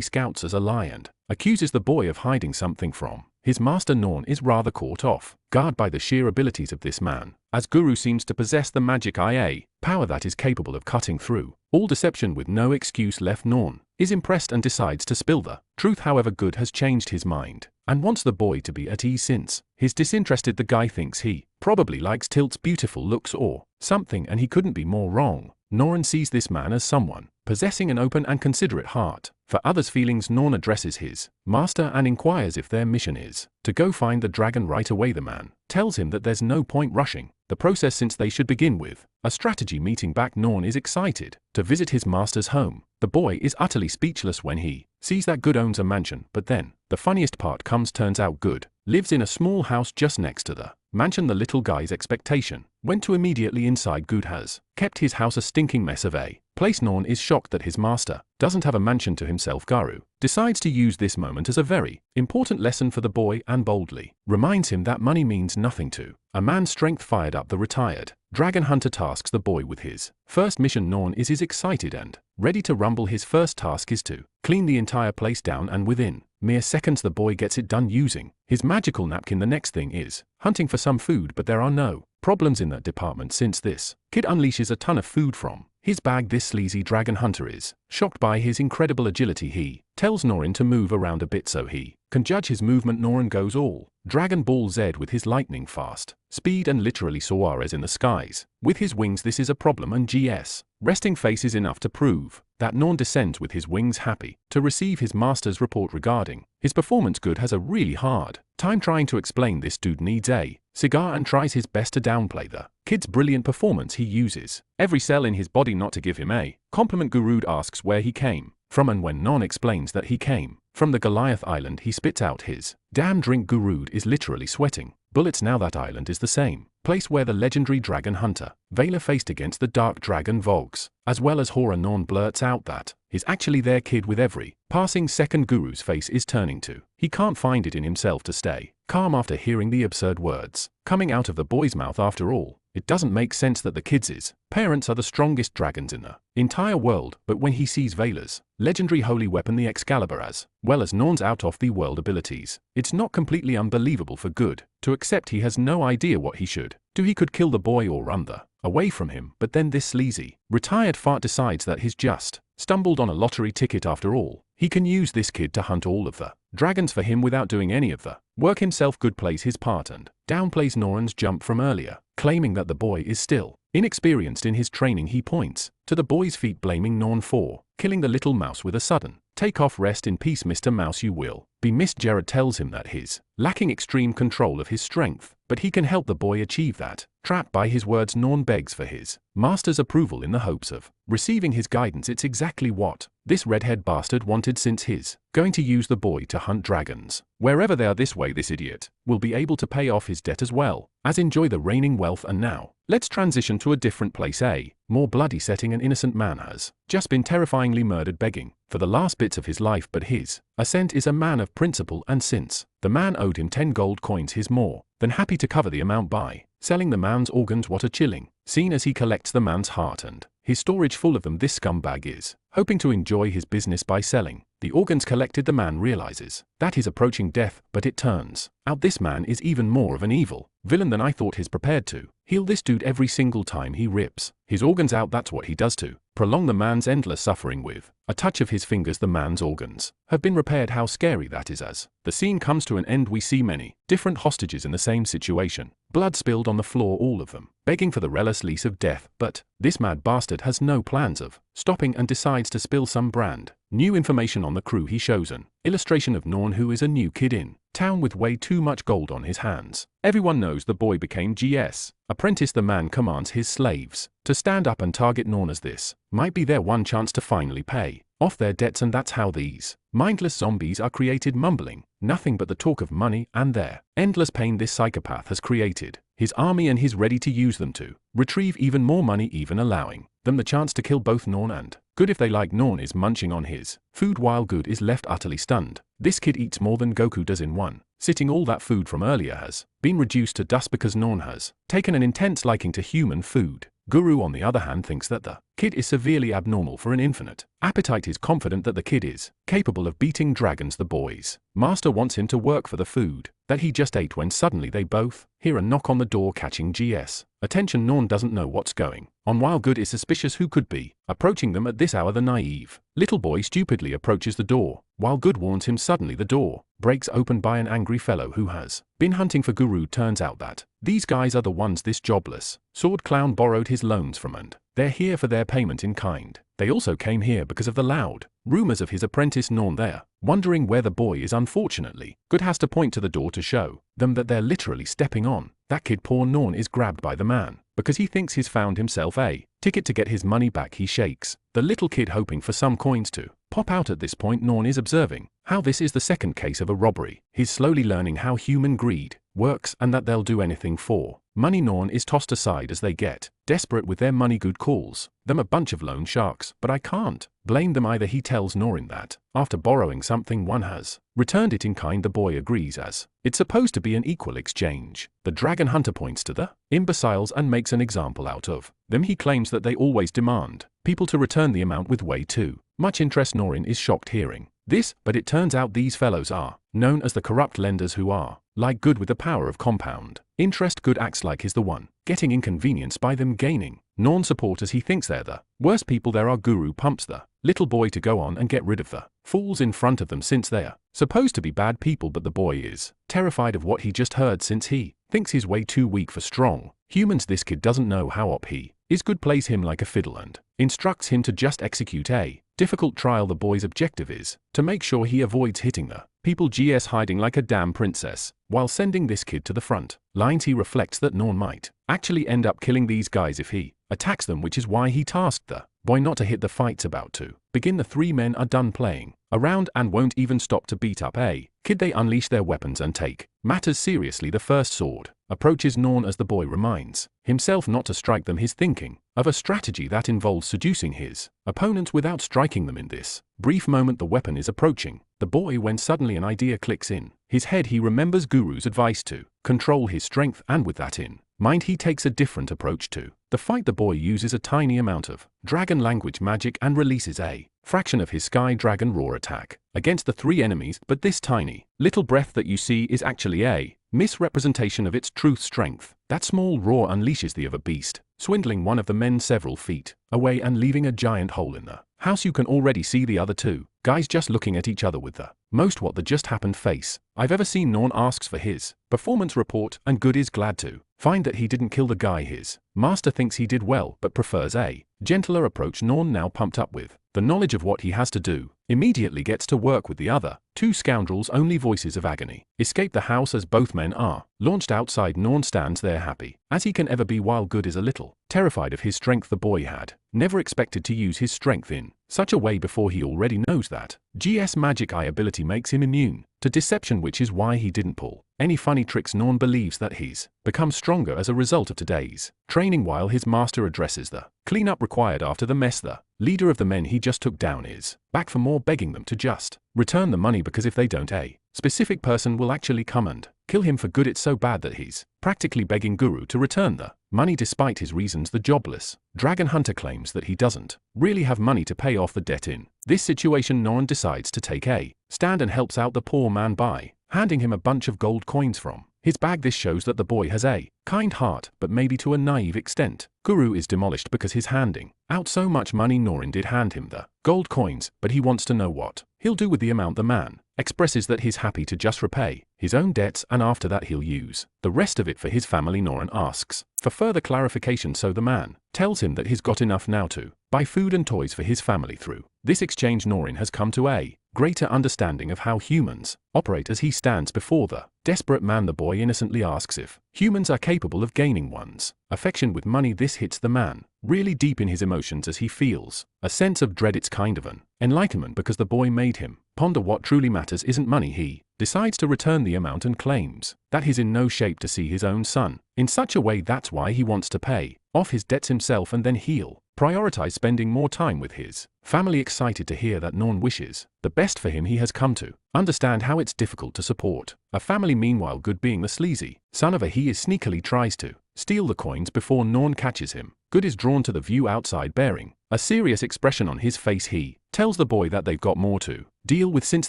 scouts as a lie and accuses the boy of hiding something from his master. Norn is rather caught off guard by the sheer abilities of this man, as Guru seems to possess the magic IA power that is capable of cutting through all deception with no excuse left. Norn is impressed and decides to spill the truth. However, Good has changed his mind and wants the boy to be at ease since he's disinterested. The guy thinks he probably likes Tilt's beautiful looks or something, and he couldn't be more wrong. Norn sees this man as someone possessing an open and considerate heart for others' feelings. Norn addresses his master and inquires if their mission is to go find the dragon right away. The man tells him that there's no point rushing the process since they should begin with a strategy meeting. Back, Norn is excited to visit his master's home. The boy is utterly speechless when he sees that Good owns a mansion, but then the funniest part comes. Turns out Good lives in a small house just next to the mansion. The little guy's expectation went to immediately inside. Good has kept his house a stinking mess of a place. Norn is shocked that his master doesn't have a mansion to himself. Garu decides to use this moment as a very important lesson for the boy and boldly reminds him that money means nothing to a man's strength. Fired up, the retired dragon hunter tasks the boy with his first mission. Norn is excited and ready to rumble. His first task is to clean the entire place down, and within mere seconds the boy gets it done using his magical napkin. The next thing is hunting for some food, but there are no problems in that department since this kid unleashes a ton of food from his bag. This sleazy dragon hunter is shocked by his incredible agility. He tells Norin to move around a bit so he can judge his movement. Norin goes all Dragon Ball Z with his lightning fast speed and literally soars in the skies with his wings. This is a problem, and GS resting face is enough to prove that Norn descends with his wings, happy to receive his master's report regarding his performance. Good has a really hard time trying to explain this dude needs a cigar and tries his best to downplay the kid's brilliant performance. He uses every cell in his body not to give him a compliment. Gurud asks where he came from, and when Non explains that he came from the Goliath Island, he spits out his damn drink. Gurud is literally sweating bullets. Now that island is the same place where the legendary dragon hunter Vela faced against the dark dragon Vogs, as well as horror. Non blurts out that he's actually their kid. With every passing second, Guru's face is turning to he can't find it in himself to stay calm after hearing the absurd words coming out of the boy's mouth. After all, it doesn't make sense that the kids' parents are the strongest dragons in the entire world, but when he sees Vela's legendary holy weapon, the Excalibur, as well as Norn's out-of-the-world abilities, it's not completely unbelievable for Good to accept he has no idea what he should do. He could kill the boy or run away from him, but then this sleazy retired fart decides that he's just stumbled on a lottery ticket after all. He can use this kid to hunt all of the dragons for him without doing any of the work himself. Good plays his part and downplays Noran's jump from earlier, claiming that the boy is still inexperienced in his training. He points to the boy's feet, blaming Norn for killing the little mouse with a sudden take off. Rest in peace, Mr. Mouse, you will be missed. Jared tells him that he's lacking extreme control of his strength, but he can help the boy achieve that. Trapped by his words, Norn begs for his master's approval in the hopes of receiving his guidance. It's exactly what this redhead bastard wanted, since he's going to use the boy to hunt dragons wherever they are. This way this idiot will be able to pay off his debt as well as enjoy the reigning wealth. And now let's transition to a different place, a more bloody setting. An innocent man has just been terrifyingly murdered, begging for the last bits of his life, but his ascent is a man of principle, and since the man owed him 10 gold coins, he's more than happy to cover the amount by selling the man's organs. What a chilling scene as he collects the man's heart and his storage full of them. This scumbag is hoping to enjoy his business by selling the organs collected. The man realizes that he's approaching death, but it turns out this man is even more of an evil villain than I thought. He's prepared to heal this dude every single time he rips his organs out. That's what he does to prolong the man's endless suffering. With a touch of his fingers, the man's organs have been repaired. How scary that is. As the scene comes to an end, we see many different hostages in the same situation, blood spilled on the floor, all of them begging for the relentless lease of death. But this mad bastard has no plans of stopping and decides to spill some brand new information on the crew. He shows an illustration of Norn, who is a new kid in town with way too much gold on his hands. Everyone knows the boy became GS. Apprentice. The man commands his slaves to stand up and target Norn, as this might be their one chance to finally pay off their debts, and that's how these mindless zombies are created, mumbling nothing but the talk of money and their endless pain. This psychopath has created his army and he's ready to use them to retrieve even more money, even allowing them the chance to kill both Norn and Good if they like. Norn is munching on his food while Good is left utterly stunned. This kid eats more than Goku does in one sitting. All that food from earlier has been reduced to dust because Norn has taken an intense liking to human food. Guru, on the other hand, thinks that the kid is severely abnormal for an infinite appetite. Is confident that the kid is capable of beating dragons. The boy's master wants him to work for the food that he just ate, when suddenly they both hear a knock on the door, catching GS attention. Norn doesn't know what's going on while Good is suspicious. Who could be approaching them at this hour? The naive little boy stupidly approaches the door while Good warns him. Suddenly the door breaks open by an angry fellow who has been hunting for Guru. Turns out that these guys are the ones this jobless sword clown borrowed his loans from, and they're here for their payment in kind. They also came here because of the loud rumors of his apprentice Norn there, wondering where the boy is. Unfortunately, Good has to point to the door to show them that they're literally stepping on that kid. Poor Norn is grabbed by the man because he thinks he's found himself a ticket to get his money back. He shakes the little kid, hoping for some coins to pop out. At this point, Norn is observing how this is the second case of a robbery. He's slowly learning how human greed works and that they'll do anything for money. Norn is tossed aside as they get desperate with their money. Good calls them a bunch of loan sharks, but I can't blame them either. He tells Norn that after borrowing something, one has returned it in kind. The boy agrees, as it's supposed to be an equal exchange. The dragon hunter points to the imbeciles and makes an example out of them. He claims that they always demand people to return the amount with way too much interest. Norn is shocked hearing this, but it turns out these fellows are known as the corrupt lenders, who are like Good with the power of compound interest. Good acts like he's the one getting inconvenienced by them, gaining Norn support as he thinks they're the worst people there are. Guru pumps the little boy to go on and get rid of the fools in front of them, since they're supposed to be bad people, but the boy is terrified of what he just heard since he thinks he's way too weak for strong humans. This kid doesn't know how op he is. Good plays him like a fiddle and instructs him to just execute a difficult trial. The boy's objective is to make sure he avoids hitting the people. GS hiding like a damn princess while sending this kid to the front lines. He reflects that Norn might actually end up killing these guys if he attacks them, which is why he tasked the boy not to hit. The fight's about to begin. The three men are done playing around and won't even stop to beat up a kid. They unleash their weapons and take matters seriously. The first sword approaches Norn as the boy reminds himself not to strike them. He's thinking of a strategy that involves seducing his opponents without striking them. In this brief moment, the weapon is approaching the boy when suddenly an idea clicks in his head. He remembers Guru's advice to control his strength, and with that in mind, he takes a different approach to the fight. The boy uses a tiny amount of dragon language magic and releases a fraction of his sky dragon roar attack against the three enemies, but this tiny little breath that you see is actually a misrepresentation of its true strength. That small roar unleashes the other beast, swindling one of the men several feet away and leaving a giant hole in the house. You can already see the other two guys just looking at each other with the most what the just happened face I've ever seen. Norn asks for his performance report, and Good is glad to find that he didn't kill the guy. His master thinks he did well, but prefers a gentler approach. Norn, now pumped up with the knowledge of what he has to do, immediately gets to work with the other two scoundrels. Only voices of agony escape the house as both men are launched outside. Norn stands there happy as he can ever be, while Good is a little terrified of his strength. The boy had never expected to use his strength in such a way before. He already knows that GS magic eye ability makes him immune to deception, which is why he didn't pull any funny tricks. Norn believes that he's become stronger as a result of today's training. While his master addresses the cleanup required after the mess, the leader of the men he just took down is back for more, begging them to just return the money, because if they don't, a specific person will actually come and kill him for good. It's so bad that he's practically begging Guru to return the money. Despite his reasons, the jobless dragon hunter claims that he doesn't really have money to pay off the debt. In this situation, Norn decides to take a stand and helps out the poor man by handing him a bunch of gold coins from his bag. This shows that the boy has a kind heart, but maybe to a naive extent. Guru is demolished because he's handing out so much money. Norn did hand him the gold coins, but he wants to know what he'll do with the amount. The man expresses that he's happy to just repay his own debts, and after that he'll use the rest of it for his family. Norn asks for further clarification, so the man tells him that he's got enough now to buy food and toys for his family. Through this exchange, Norin has come to a greater understanding of how humans operate as he stands before the desperate man. The boy innocently asks if humans are capable of gaining one's affection with money. This hits the man really deep in his emotions as he feels a sense of dread. It's kind of an enlightenment because the boy made him ponder what truly matters isn't money. He decides to return the amount and claims that he's in no shape to see his own son in such a way. That's why he wants to pay off his debts himself, and then he'll prioritize spending more time with his family. Excited to hear that Norn wishes the best for him, he has come to understand how it's difficult to support a family. Meanwhile, Good, being the sleazy son of a he is, sneakily tries to steal the coins before Norn catches him. Good is drawn to the view outside, bearing a serious expression on his face. He tells the boy that they've got more to deal with since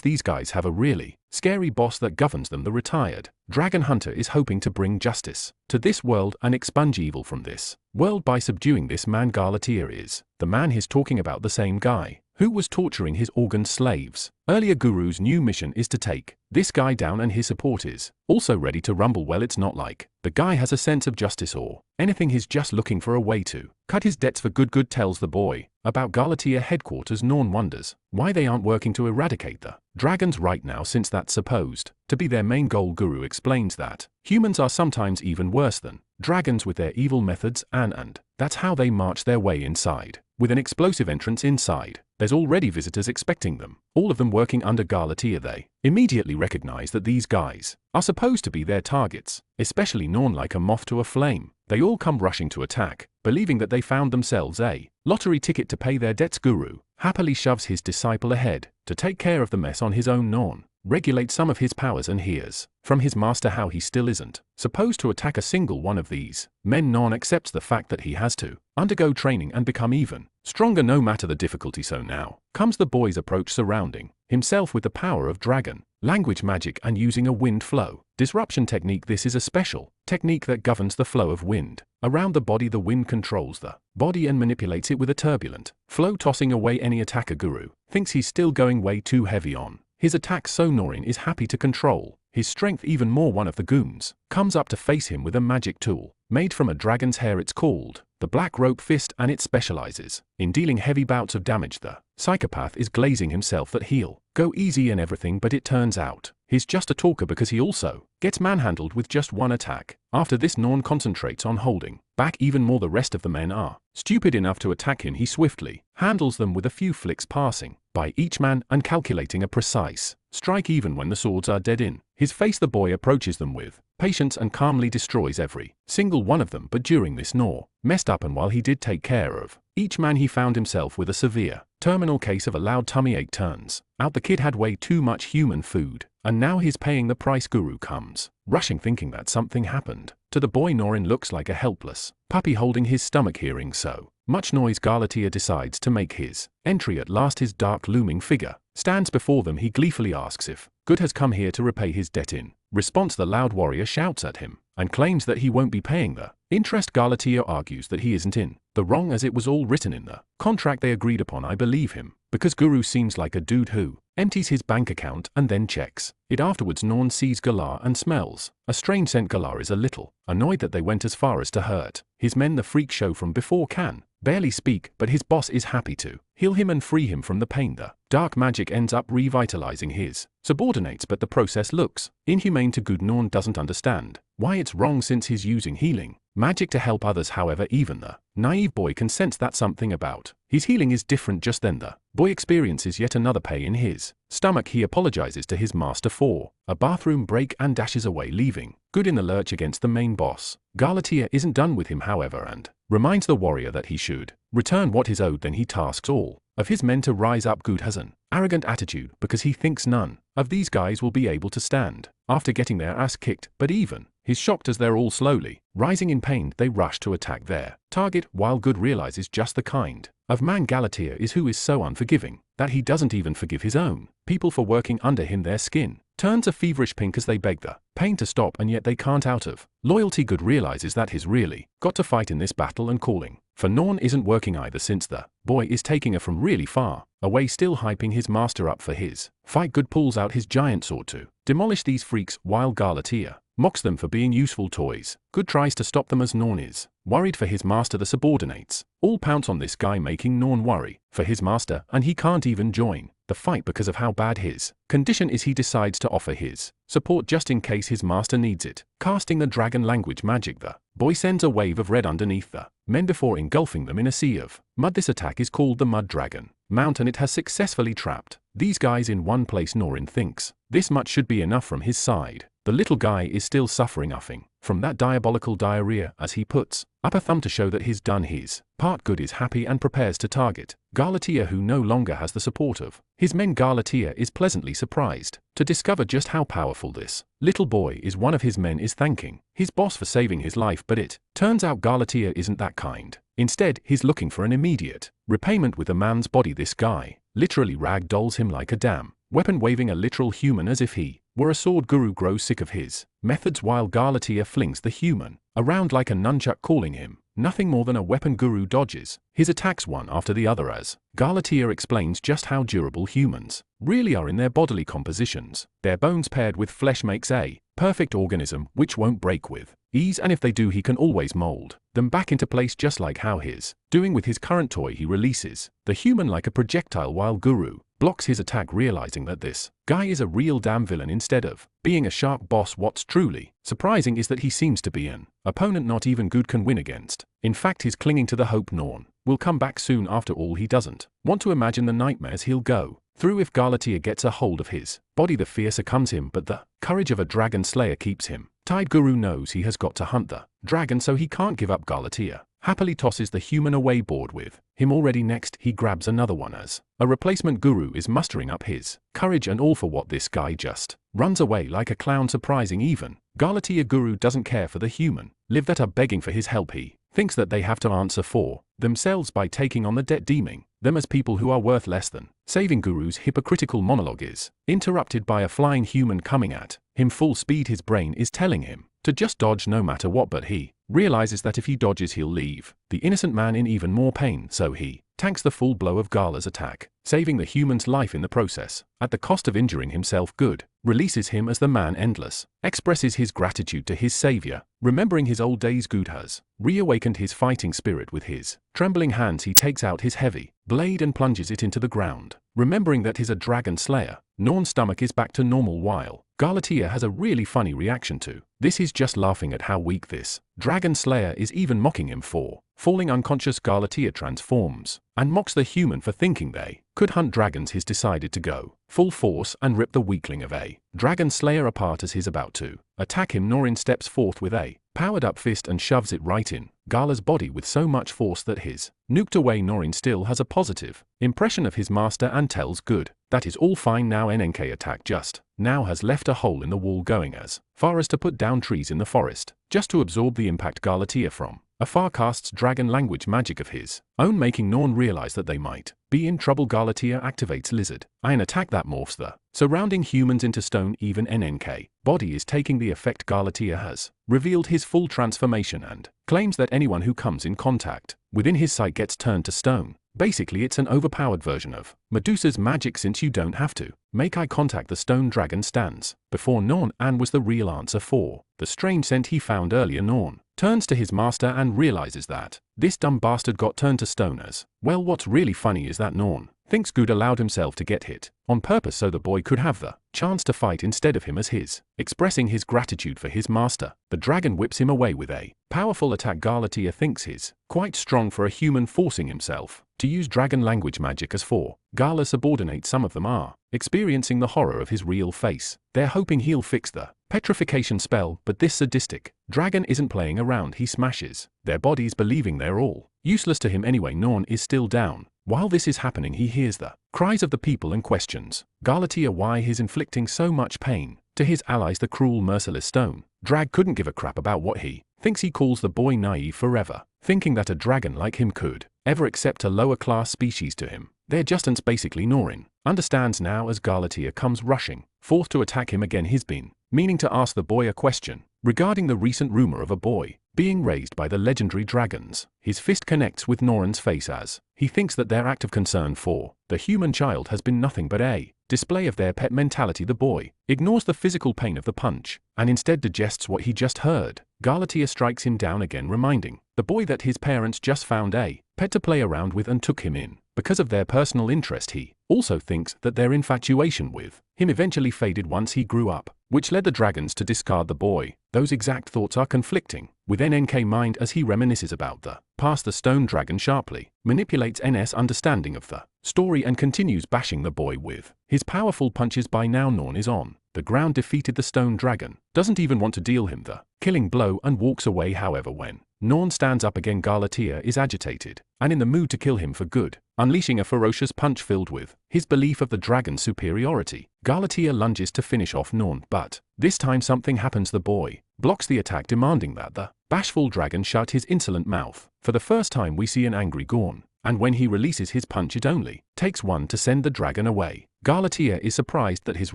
these guys have a really scary boss that governs them. The retired dragon hunter is hoping to bring justice to this world and expunge evil from this world by subduing this man. Galatea is the man he's talking about, the same guy who was torturing his organ slaves earlier. Guru's new mission is to take this guy down, and his support is also ready to rumble. Well, it's not like the guy has a sense of justice or anything. He's just looking for a way to cut his debts for good. Good tells the boy about Galatea headquarters. Norn wonders why they aren't working to eradicate the dragons right now, since that's supposed to be their main goal. Guru explains that humans are sometimes even worse than dragons with their evil methods, and that's how they march their way inside. With an explosive entrance inside, there's already visitors expecting them, all of them working under Galatea. They immediately recognize that these guys are supposed to be their targets, especially Norn. Like a moth to a flame, they all come rushing to attack, believing that they found themselves a lottery ticket to pay their debts. Guru happily shoves his disciple ahead to take care of the mess on his own. Norn regulates some of his powers and hears from his master how he still isn't supposed to attack a single one of these men. Norn accepts the fact that he has to undergo training and become even stronger no matter the difficulty. So now comes the boy's approach, surrounding himself with the power of dragon language magic and using a wind flow disruption technique. This is a special technique that governs the flow of wind around the body. The wind controls the body and manipulates it with a turbulent flow, tossing away any attacker. Guru thinks he's still going way too heavy on his attack, so Norin is happy to control his strength even more. One of the goons comes up to face him with a magic tool made from a dragon's hair. It's called the Black Rope Fist, and it specializes in dealing heavy bouts of damage. The psychopath is glazing himself that he'll go easy and everything, but it turns out he's just a talker because he also gets manhandled with just one attack. After this, Norn concentrates on holding back even more. The rest of the men are stupid enough to attack him. He swiftly handles them with a few flicks passing by each man and calculating a precise strike even when the swords are dead in his face. The boy approaches them with patience and calmly destroys every single one of them. But during this, Nor messed up, and while he did take care of each man, he found himself with a severe terminal case of a loud tummy ache. Turns out the kid had way too much human food, and now he's paying the price. Guru comes rushing, thinking that something happened to the boy. Norin looks like a helpless puppy holding his stomach. Hearing so much noise, Galatea decides to make his entry. At last, his dark looming figure stands before them. He gleefully asks if Good has come here to repay his debt. In response, the loud warrior shouts at him and claims that he won't be paying the interest. Galatea argues that he isn't in the wrong, as it was all written in the contract they agreed upon. I believe him, because Guru seems like a dude who empties his bank account and then checks it afterwards. Norn sees Galar and smells a strange scent. Galar is a little annoyed that they went as far as to hurt his men. The freak show from before can barely speak, but his boss is happy to heal him and free him from the pain. The dark magic ends up revitalizing his subordinates, but the process looks inhumane to Good. Norn doesn't understand why it's wrong, since he's using healing magic to help others. However, even the naive boy can sense that something about his healing is different. Just then, the boy experiences yet another pain in his stomach. He apologizes to his master for a bathroom break and dashes away, leaving Good in the lurch against the main boss. Galatea isn't done with him, however, and reminds the warrior that he should return what is owed. Then he tasks all of his men to rise up. Good has an arrogant attitude because he thinks none of these guys will be able to stand after getting their ass kicked, but even he's shocked as they're all slowly rising in pain. They rush to attack their target, while Good realizes just the kind of man Galatea is, who is so unforgiving that he doesn't even forgive his own people for working under him. Their skin turns a feverish pink as they beg the pain to stop, and yet they can't out of loyalty. Good realizes that he's really got to fight in this battle, and calling for Norn isn't working either, since the boy is taking her from really far away, still hyping his master up for his fight. Good pulls out his giant sword to demolish these freaks, while Galatea mocks them for being useful toys. Good tries to stop them as Norn is worried for his master. The subordinates all pounce on this guy, making Norn worry for his master, and he can't even join the fight because of how bad his condition is. He decides to offer his support just in case his master needs it. Casting the dragon language magic, the boy sends a wave of red underneath the men before engulfing them in a sea of mud. This attack is called the Mud Dragon Mount, and it has successfully trapped these guys in one place. Norin thinks this much should be enough from his side. The little guy is still suffering from that diabolical diarrhea, as he puts up a thumb to show that he's done his part. Good is happy and prepares to target Galatea, who no longer has the support of his men. Galatea is pleasantly surprised to discover just how powerful this little boy is. One of his men is thanking his boss for saving his life, but it turns out Galatea isn't that kind. Instead, he's looking for an immediate repayment with a man's body. This guy literally ragdolls him like a damn weapon, waving a literal human as if he were a sword. Guru grows sick of his methods while Galatea flings the human around like a nunchuck, calling him nothing more than a weapon. Guru dodges his attacks one after the other as Galatea explains just how durable humans really are in their bodily compositions. Their bones paired with flesh makes a perfect organism which won't break with ease, and if they do, he can always mold them back into place, just like how he's doing with his current toy. He releases the human like a projectile while Guru blocks his attack, realizing that this guy is a real damn villain instead of being a sharp boss. What's truly surprising is that he seems to be an opponent not even good can win against. In fact, he's clinging to the hope Norn will come back soon. After all, he doesn't want to imagine the nightmares he'll go through if Galatea gets a hold of his body. The fear succumbs him, but the courage of a dragon slayer keeps him tied. Guru knows he has got to hunt the dragon, so he can't give up. Galatea happily tosses the human away, bored with him already. Next, he grabs another one as a replacement. Guru is mustering up his courage and all for what this guy just runs away like a clown, surprising even Galatea. Guru doesn't care for the human live that are begging for his help. He thinks that they have to answer for themselves by taking on the debt, deeming them as people who are worth less than saving. Guru's hypocritical monologue is interrupted by a flying human coming at him full speed. His brain is telling him to just dodge no matter what, but he realizes that if he dodges, he'll leave the innocent man in even more pain, so he tanks the full blow of Gala's attack, saving the human's life in the process, at the cost of injuring himself. Good releases him as the man endless expresses his gratitude to his savior. Remembering his old days, Good has reawakened his fighting spirit. With his trembling hands, he takes out his heavy blade and plunges it into the ground. Remembering that he's a dragon slayer, Norn's stomach is back to normal, while Galatea has a really funny reaction to this. He's just laughing at how weak this dragon slayer is, even mocking him for falling unconscious. Galatea transforms and mocks the human for thinking they could hunt dragons. He's decided to go full force and rip the weakling of a dragon slayer apart. As he's about to attack him, Norin steps forth with a powered up fist and shoves it right in Gala's body with so much force that his nuked away Norin still has a positive impression of his master and tells Good that is all fine now. NNK attack just now has left a hole in the wall, going as far as to put down trees in the forest just to absorb the impact. Galatea from afar casts dragon language magic of his own, making Norn realize that they might be in trouble. Galatea activates lizard eye, an attack that morphs the surrounding humans into stone. Even NNK body is taking the effect. Galatea has revealed his full transformation and claims that anyone who comes in contact within his sight gets turned to stone. Basically, it's an overpowered version of Medusa's magic, since you don't have to make eye contact. The stone dragon stands before Norn and was the real answer for the strange scent he found earlier. Norn turns to his master and realizes that this dumb bastard got turned to stone as well. What's really funny is that Norn thinks Good allowed himself to get hit on purpose so the boy could have the chance to fight instead of him. As his expressing his gratitude for his master, the dragon whips him away with a powerful attack. Galatea thinks he's quite strong for a human, forcing himself to use dragon language magic. As for Gala subordinates, some of them are experiencing the horror of his real face. They're hoping he'll fix the petrification spell, but this sadistic dragon isn't playing around. He smashes their bodies, believing they're all useless to him anyway. Norn is still down. While this is happening, he hears the cries of the people and questions Galatea why he's inflicting so much pain to his allies. The cruel, merciless stone drag couldn't give a crap about what he thinks. He calls the boy naive forever, thinking that a dragon like him could ever accept a lower class species to him. They're just ants, basically. Norin understands now as Galatea comes rushing forth to attack him again. He's been meaning to ask the boy a question regarding the recent rumor of a boy being raised by the legendary dragons. His fist connects with Norin's face as he thinks that their act of concern for the human child has been nothing but a display of their pet mentality. The boy ignores the physical pain of the punch, and instead digests what he just heard. Galatea strikes him down again, reminding the boy that his parents just found a pet to play around with and took him in. Because of their personal interest, he also thinks that their infatuation with him eventually faded once he grew up, which led the dragons to discard the boy. Those exact thoughts are conflicting with NNK mind as he reminisces about the past. The stone dragon sharply manipulates NS understanding of the story and continues bashing the boy with his powerful punches. By now Norn is on the ground, defeated. The stone dragon doesn't even want to deal him the killing blow and walks away. However, when Norn stands up again, Galatea is agitated and in the mood to kill him for good, unleashing a ferocious punch filled with his belief of the dragon's superiority. Galatea lunges to finish off Norn, but this time something happens. The boy blocks the attack, demanding that the bashful dragon shut his insolent mouth. For the first time we see an angry Gorn, and when he releases his punch it only takes one to send the dragon away. Galatea is surprised that he's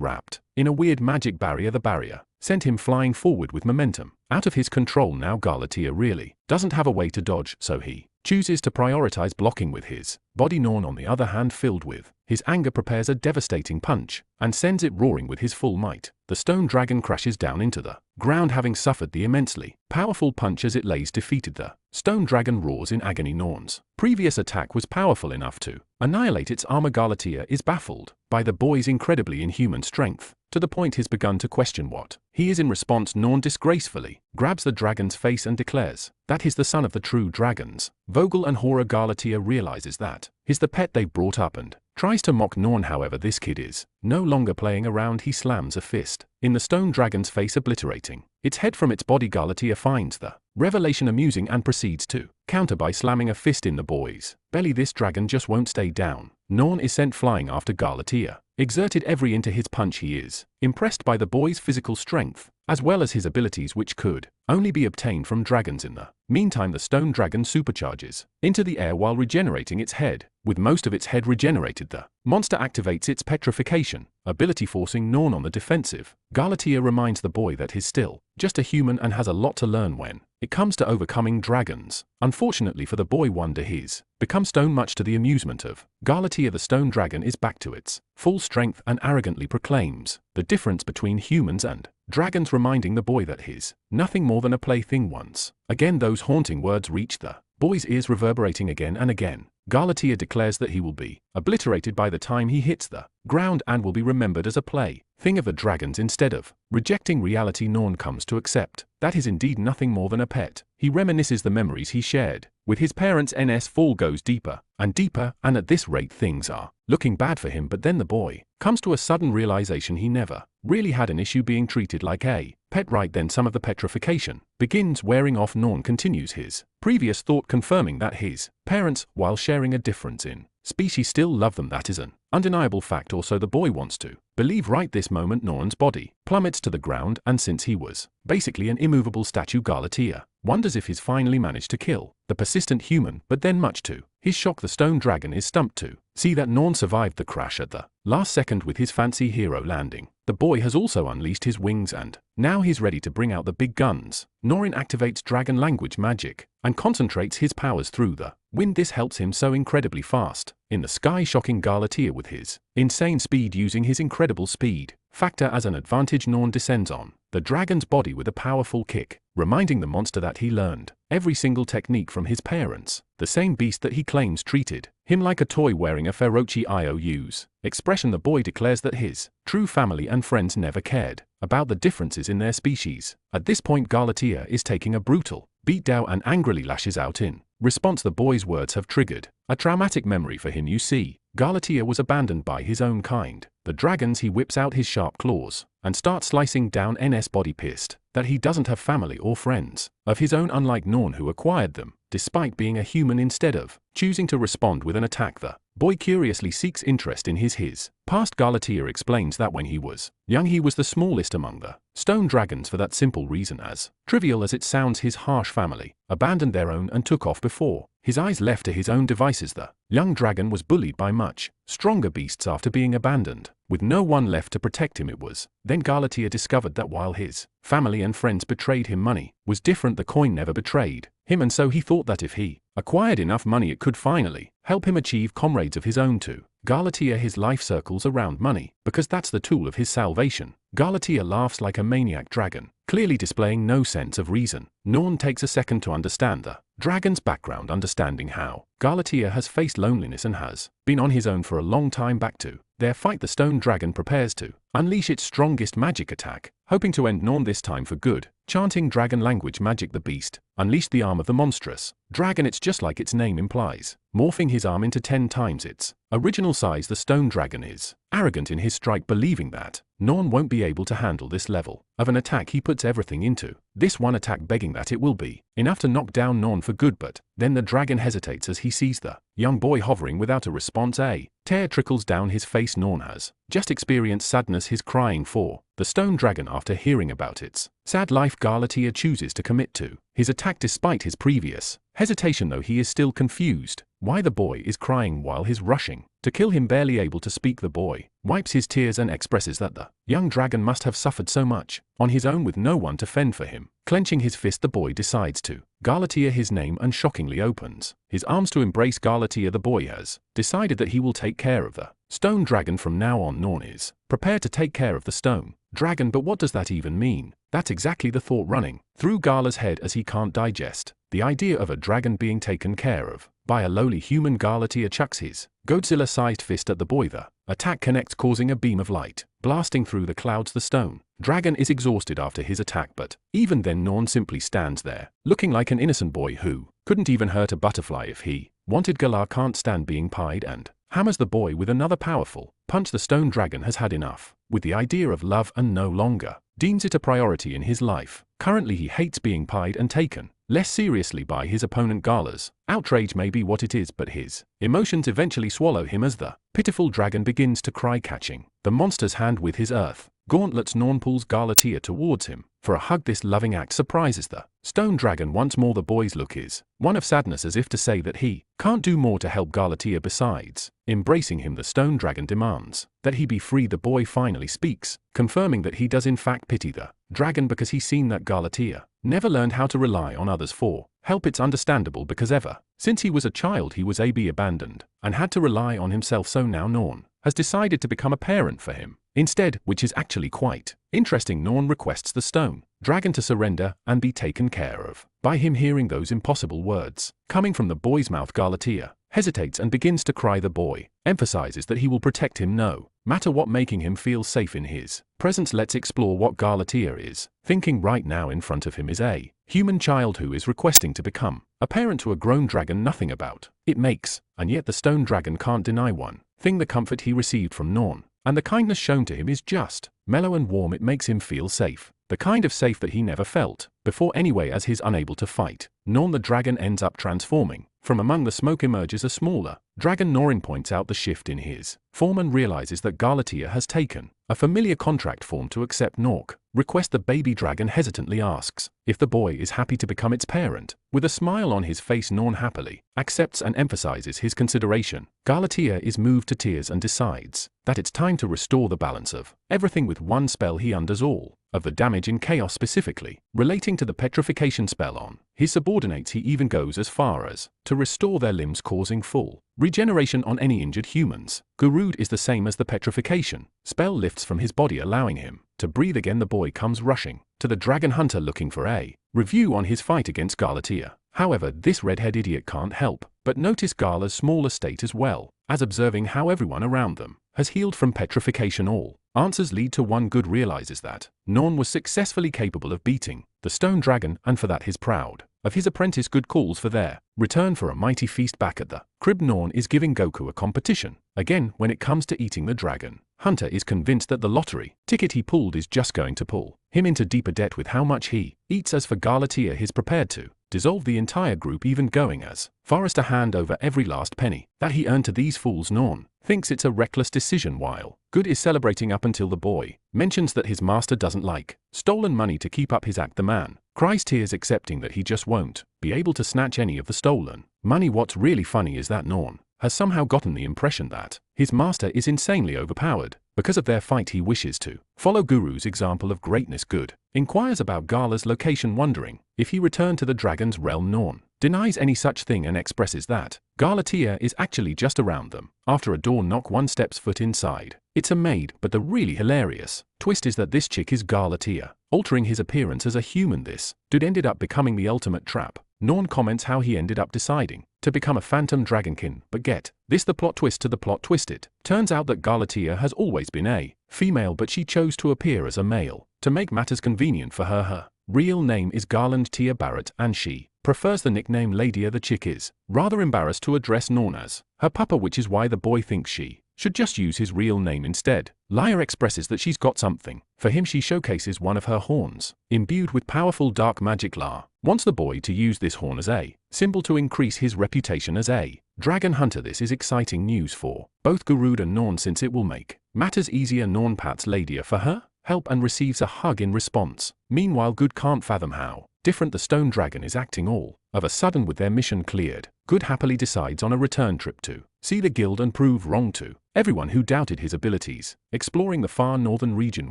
wrapped in a weird magic barrier. The barrier sent him flying forward with momentum out of his control. Now Galatea really doesn't have a way to dodge, so he chooses to prioritize blocking with his body. Norn, on the other hand, filled with his anger, prepares a devastating punch and sends it roaring with his full might. The stone dragon crashes down into the ground, having suffered the immensely powerful punch as it lays defeated. The stone dragon roars in agony. Norn's previous attack was powerful enough to annihilate its armor. Galatea is baffled by the boy's incredibly inhuman strength, to the point he's begun to question what he is. In response, Norn disgracefully grabs the dragon's face and declares that he's the son of the true dragons, Vogel and Hora. Galatea realizes that he's the pet they brought up and tries to mock Norn. However, this kid is no longer playing around. He slams a fist in the stone dragon's face, obliterating its head from its body. Galatea finds the revelation amusing and proceeds to counter by slamming a fist in the boy's belly. This dragon just won't stay down. Norn is sent flying after Galatea exerted every into his punch. He is impressed by the boy's physical strength, as well as his abilities, which could only be obtained from dragons. In the meantime, the stone dragon supercharges into the air while regenerating its head. With most of its head regenerated, the monster activates its petrification ability, forcing Norn on the defensive. Galatea reminds the boy that he's still just a human and has a lot to learn when it comes to overcoming dragons. Unfortunately for the boy, Wonder he's become stone, much to the amusement of Galatea. The stone dragon is back to its full strength and arrogantly proclaims the difference between humans and dragons, reminding the boy that he's nothing more than a plaything. Once again those haunting words reach the boy's ears, reverberating again and again. Galatea declares that he will be obliterated by the time he hits the ground and will be remembered as a plaything of the dragons instead of rejecting reality. Norn comes to accept that is indeed nothing more than a pet. He reminisces the memories he shared with his parents. NS fall goes deeper and deeper, and at this rate things are looking bad for him. But then the boy comes to a sudden realization he never really had an issue being treated like a pet. Right then some of the petrification begins wearing off. Norn continues his previous thought, confirming that his parents, while sharing a difference in species, still love them. That is an undeniable fact, or so the boy wants to believe. Right this moment Norn's body plummets to the ground, and since he was basically an immovable statue, Galatea wonders if he's finally managed to kill the persistent human. But then, much to his shock, the stone dragon is stumped to see that Norn survived the crash at the last second with his fancy hero landing. The boy has also unleashed his wings and now he's ready to bring out the big guns. Norn activates dragon language magic and concentrates his powers through the wind. This helps him so incredibly fast in the sky, shocking Galatea with his insane speed. Using his incredible speed factor as an advantage, Norn descends on the dragon's body with a powerful kick, reminding the monster that he learned every single technique from his parents, the same beast that he claims treated him like a toy. Wearing a Feroci IOU's expression, the boy declares that his true family and friends never cared about the differences in their species. At this point Galatea is taking a brutal beatdown and angrily lashes out. In response, the boy's words have triggered a traumatic memory for him. You see, Galatea was abandoned by his own kind, the dragons. He whips out his sharp claws and starts slicing down NS body, pissed that he doesn't have family or friends of his own, unlike Norn who acquired them despite being a human. Instead of choosing to respond with an attack, the boy curiously seeks interest in his past. Galatea explains that when he was young he was the smallest among the stone dragons. For that simple reason, as trivial as it sounds, his harsh family abandoned their own and took off before his eyes. Left to his own devices, the young dragon was bullied by much stronger beasts after being abandoned with no one left to protect him. It was then Galatea discovered that while his family and friends betrayed him, money was different. The coin never betrayed him, and so he thought that if he acquired enough money it could finally help him achieve comrades of his own too. Galatea his life circles around money, because that's the tool of his salvation. Galatea laughs like a maniac dragon, clearly displaying no sense of reason. Norn takes a second to understand the dragon's background, understanding how Galatea has faced loneliness and has been on his own for a long time. Back to their fight, the stone dragon prepares to unleash its strongest magic attack, hoping to end Norn this time for good. Chanting dragon language magic, the beast unleashed the arm of the monstrous dragon. It's just like its name implies, morphing his arm into 10 times its original size. The stone dragon is arrogant in his strike, believing that Norn won't be able to handle this level of an attack. He puts everything into this one attack, begging that it will be enough to knock down Norn for good. But then the dragon hesitates as he sees the young boy hovering without a response. A tear trickles down his face. Norn has just experienced sadness. His crying for the stone dragon after hearing about its sad life. Galatea chooses to commit to his attack despite his previous hesitation, though he is still confused why the boy is crying while he's rushing to kill him. Barely able to speak, the boy wipes his tears and expresses that the young dragon must have suffered so much on his own with no one to fend for him. Clenching his fist, the boy decides to Galatea his name and shockingly opens his arms to embrace Galatea. The boy has decided that he will take care of the stone dragon from now on. Norn is prepared to take care of the stone dragon, but what does that even mean? That's exactly the thought running through Gala's head as he can't digest the idea of a dragon being taken care of by a lowly human. Galatea chucks his Godzilla-sized fist at the boy. The attack connects, causing a beam of light blasting through the clouds. The stone dragon is exhausted after his attack, but even then Norn simply stands there, looking like an innocent boy who couldn't even hurt a butterfly if he wanted. Gala can't stand being pied and hammers the boy with another powerful punch. The stone dragon has had enough with the idea of love and no longer deems it a priority in his life. Currently he hates being pied and taken less seriously by his opponent. Gala's outrage may be what it is, but his emotions eventually swallow him as the pitiful dragon begins to cry, catching the monster's hand with his earth gauntlets. Norn pulls Galatea towards him for a hug. This loving act surprises the stone dragon once more. The boy's look is one of sadness, as if to say that he can't do more to help Galatea. Besides embracing him, the stone dragon demands that he be free. The boy finally speaks, confirming that he does in fact pity the dragon because he's seen that Galatea never learned how to rely on others for help. It's understandable because ever since he was a child he was abandoned and had to rely on himself. So now Norn has decided to become a parent for him instead, which is actually quite interesting. Norn requests the stone dragon to surrender and be taken care of by him. Hearing those impossible words coming from the boy's mouth, Galatea hesitates and begins to cry. The boy emphasizes that he will protect him no matter what, making him feel safe in his presence. Let's explore what Galatea is thinking right now. In front of him is a human child who is requesting to become a parent to a grown dragon. Nothing about it makes, and yet the stone dragon can't deny one thing: the comfort he received from Norn and the kindness shown to him is just mellow and warm. It makes him feel safe, the kind of safe that he never felt before anyway. As he's unable to fight Norn, the dragon ends up transforming. From among the smoke emerges a smaller dragon. Norn points out the shift in his form and realizes that Galatea has taken a familiar contract form to accept Nork request. The baby dragon hesitantly asks if the boy is happy to become its parent. With a smile on his face, Norn happily accepts and emphasizes his consideration. Galatea is moved to tears and decides that it's time to restore the balance of everything. With one spell he undoes all of the damage in chaos, specifically relating to the petrification spell on his subordinates. He even goes as far as to restore their limbs, causing full regeneration on any injured humans. Gurud is the same as the petrification spell lifts from his body, allowing him to breathe again. The boy comes rushing to the dragon hunter looking for a review on his fight against Galatea. However, this redhead idiot can't help but notice Gala's smaller state as well as observing how everyone around them has healed from petrification. All answers lead to one: good realizes that Norn was successfully capable of beating the stone dragon, and for that he's proud of his apprentice. Good calls for their return for a mighty feast. Back at the crib, Norn is giving Goku a competition again when it comes to eating. The dragon hunter is convinced that the lottery ticket he pulled is just going to pull him into deeper debt with how much he eats. As for Galatea, he's prepared to dissolve the entire group, even going as far as to hand over every last penny that he earned to these fools. Norn thinks it's a reckless decision, while Good is celebrating up until the boy mentions that his master doesn't like stolen money to keep up his act. The man cries tears, accepting that he just won't be able to snatch any of the stolen money. What's really funny is that Norn has somehow gotten the impression that his master is insanely overpowered. Because of their fight, he wishes to follow Guru's example of greatness. Good inquires about Gala's location, wondering if he returned to the dragon's realm. Norn denies any such thing and expresses that Galatea is actually just around them. After a door knock, one steps foot inside. It's a maid, but the really hilarious twist is that this chick is Galatea, altering his appearance as a human. This dude ended up becoming the ultimate trap. Norn comments how he ended up deciding to become a phantom dragonkin, but get this, the plot twist to the plot twisted. Turns out that Galatea has always been a female, but she chose to appear as a male to make matters convenient for her. Her real name is Garland Tia Barrett, and she prefers the nickname Ladia. The chick is rather embarrassed to address Norn as her papa, which is why the boy thinks she should just use his real name instead. Laia expresses that she's got something for him. She showcases one of her horns, imbued with powerful dark magic. La wants the boy to use this horn as a symbol to increase his reputation as a dragon hunter. This is exciting news for both Gurud and Norn, since it will make matters easier. Norn pats Ladia for her help and receives a hug in response. Meanwhile, Good can't fathom how different the stone dragon is acting. All of a sudden, with their mission cleared, Good happily decides on a return trip to see the guild and prove wrong to everyone who doubted his abilities. Exploring the far northern region,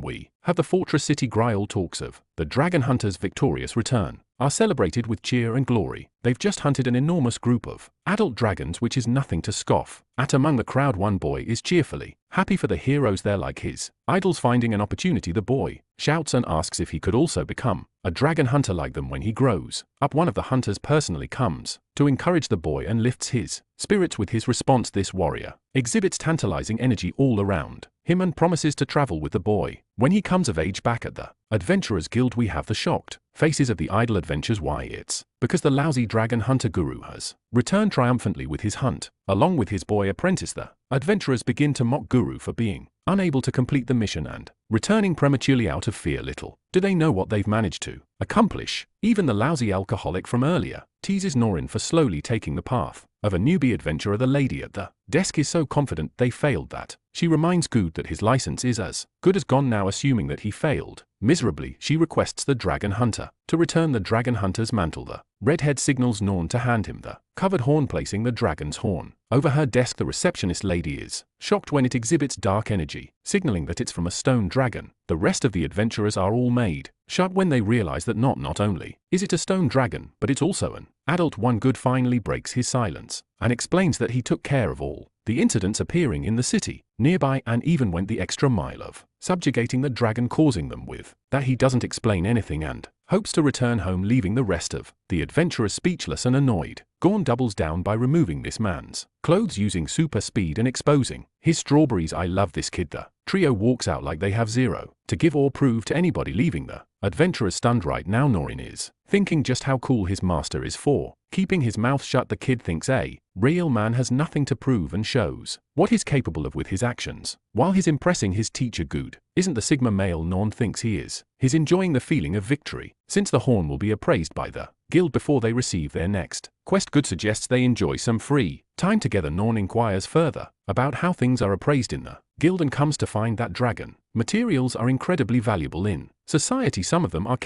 we have the fortress city. Grial talks of the dragon hunters' victorious return are celebrated with cheer and glory. They've just hunted an enormous group of adult dragons, which is nothing to scoff at. Among the crowd, one boy is cheerfully happy for the heroes there, like his idols. Finding an opportunity, the boy shouts and asks if he could also become a dragon hunter like them when he grows up. One of the hunters personally comes to encourage the boy and lifts his spirits with his response. This warrior exhibits tantalizing energy all around him and promises to travel with the boy when he comes of age. Back at the Adventurers Guild, we have the shocked faces of the idle adventurers. Why? It's because the lousy dragon hunter Guru has returned triumphantly with his hunt, along with his boy apprentice. The adventurers begin to mock Guru for being unable to complete the mission and returning prematurely out of fear. Little do they know what they've managed to accomplish. Even the lousy alcoholic from earlier teases Norin for slowly taking the path of a newbie adventurer. The lady at the desk is so confident they failed that she reminds Good that his license is as good as gone now. Assuming that he failed miserably, she requests the dragon hunter to return the dragon hunter's mantle. The redhead signals Norn to hand him the covered horn, placing the dragon's horn over her desk. The receptionist lady is shocked when it exhibits dark energy, signaling that it's from a stone dragon. The rest of the adventurers are all made shut when they realize that not only is it a stone dragon, but it's also an adult one. Good finally breaks his silence and explains that he took care of all the incidents appearing in the city nearby and even went the extra mile of subjugating the dragon, causing them with that. He doesn't explain anything and hopes to return home, leaving the rest of the adventurers speechless and annoyed. Gorn doubles down by removing this man's clothes using super speed and exposing his strawberries. I love this kid. The trio walks out like they have zero to give or prove to anybody, leaving the adventurers stunned. Right now, Norin is thinking just how cool his master is for keeping his mouth shut. The kid thinks a real man has nothing to prove and shows what he's capable of with his actions. While he's impressing his teacher, Good isn't the Sigma male Norn thinks he is. He's enjoying the feeling of victory, since the horn will be appraised by the guild before they receive their next quest. Good suggests they enjoy some free time together. Norn inquires further about how things are appraised in the guild and comes to find that dragon materials are incredibly valuable in society. Some of them are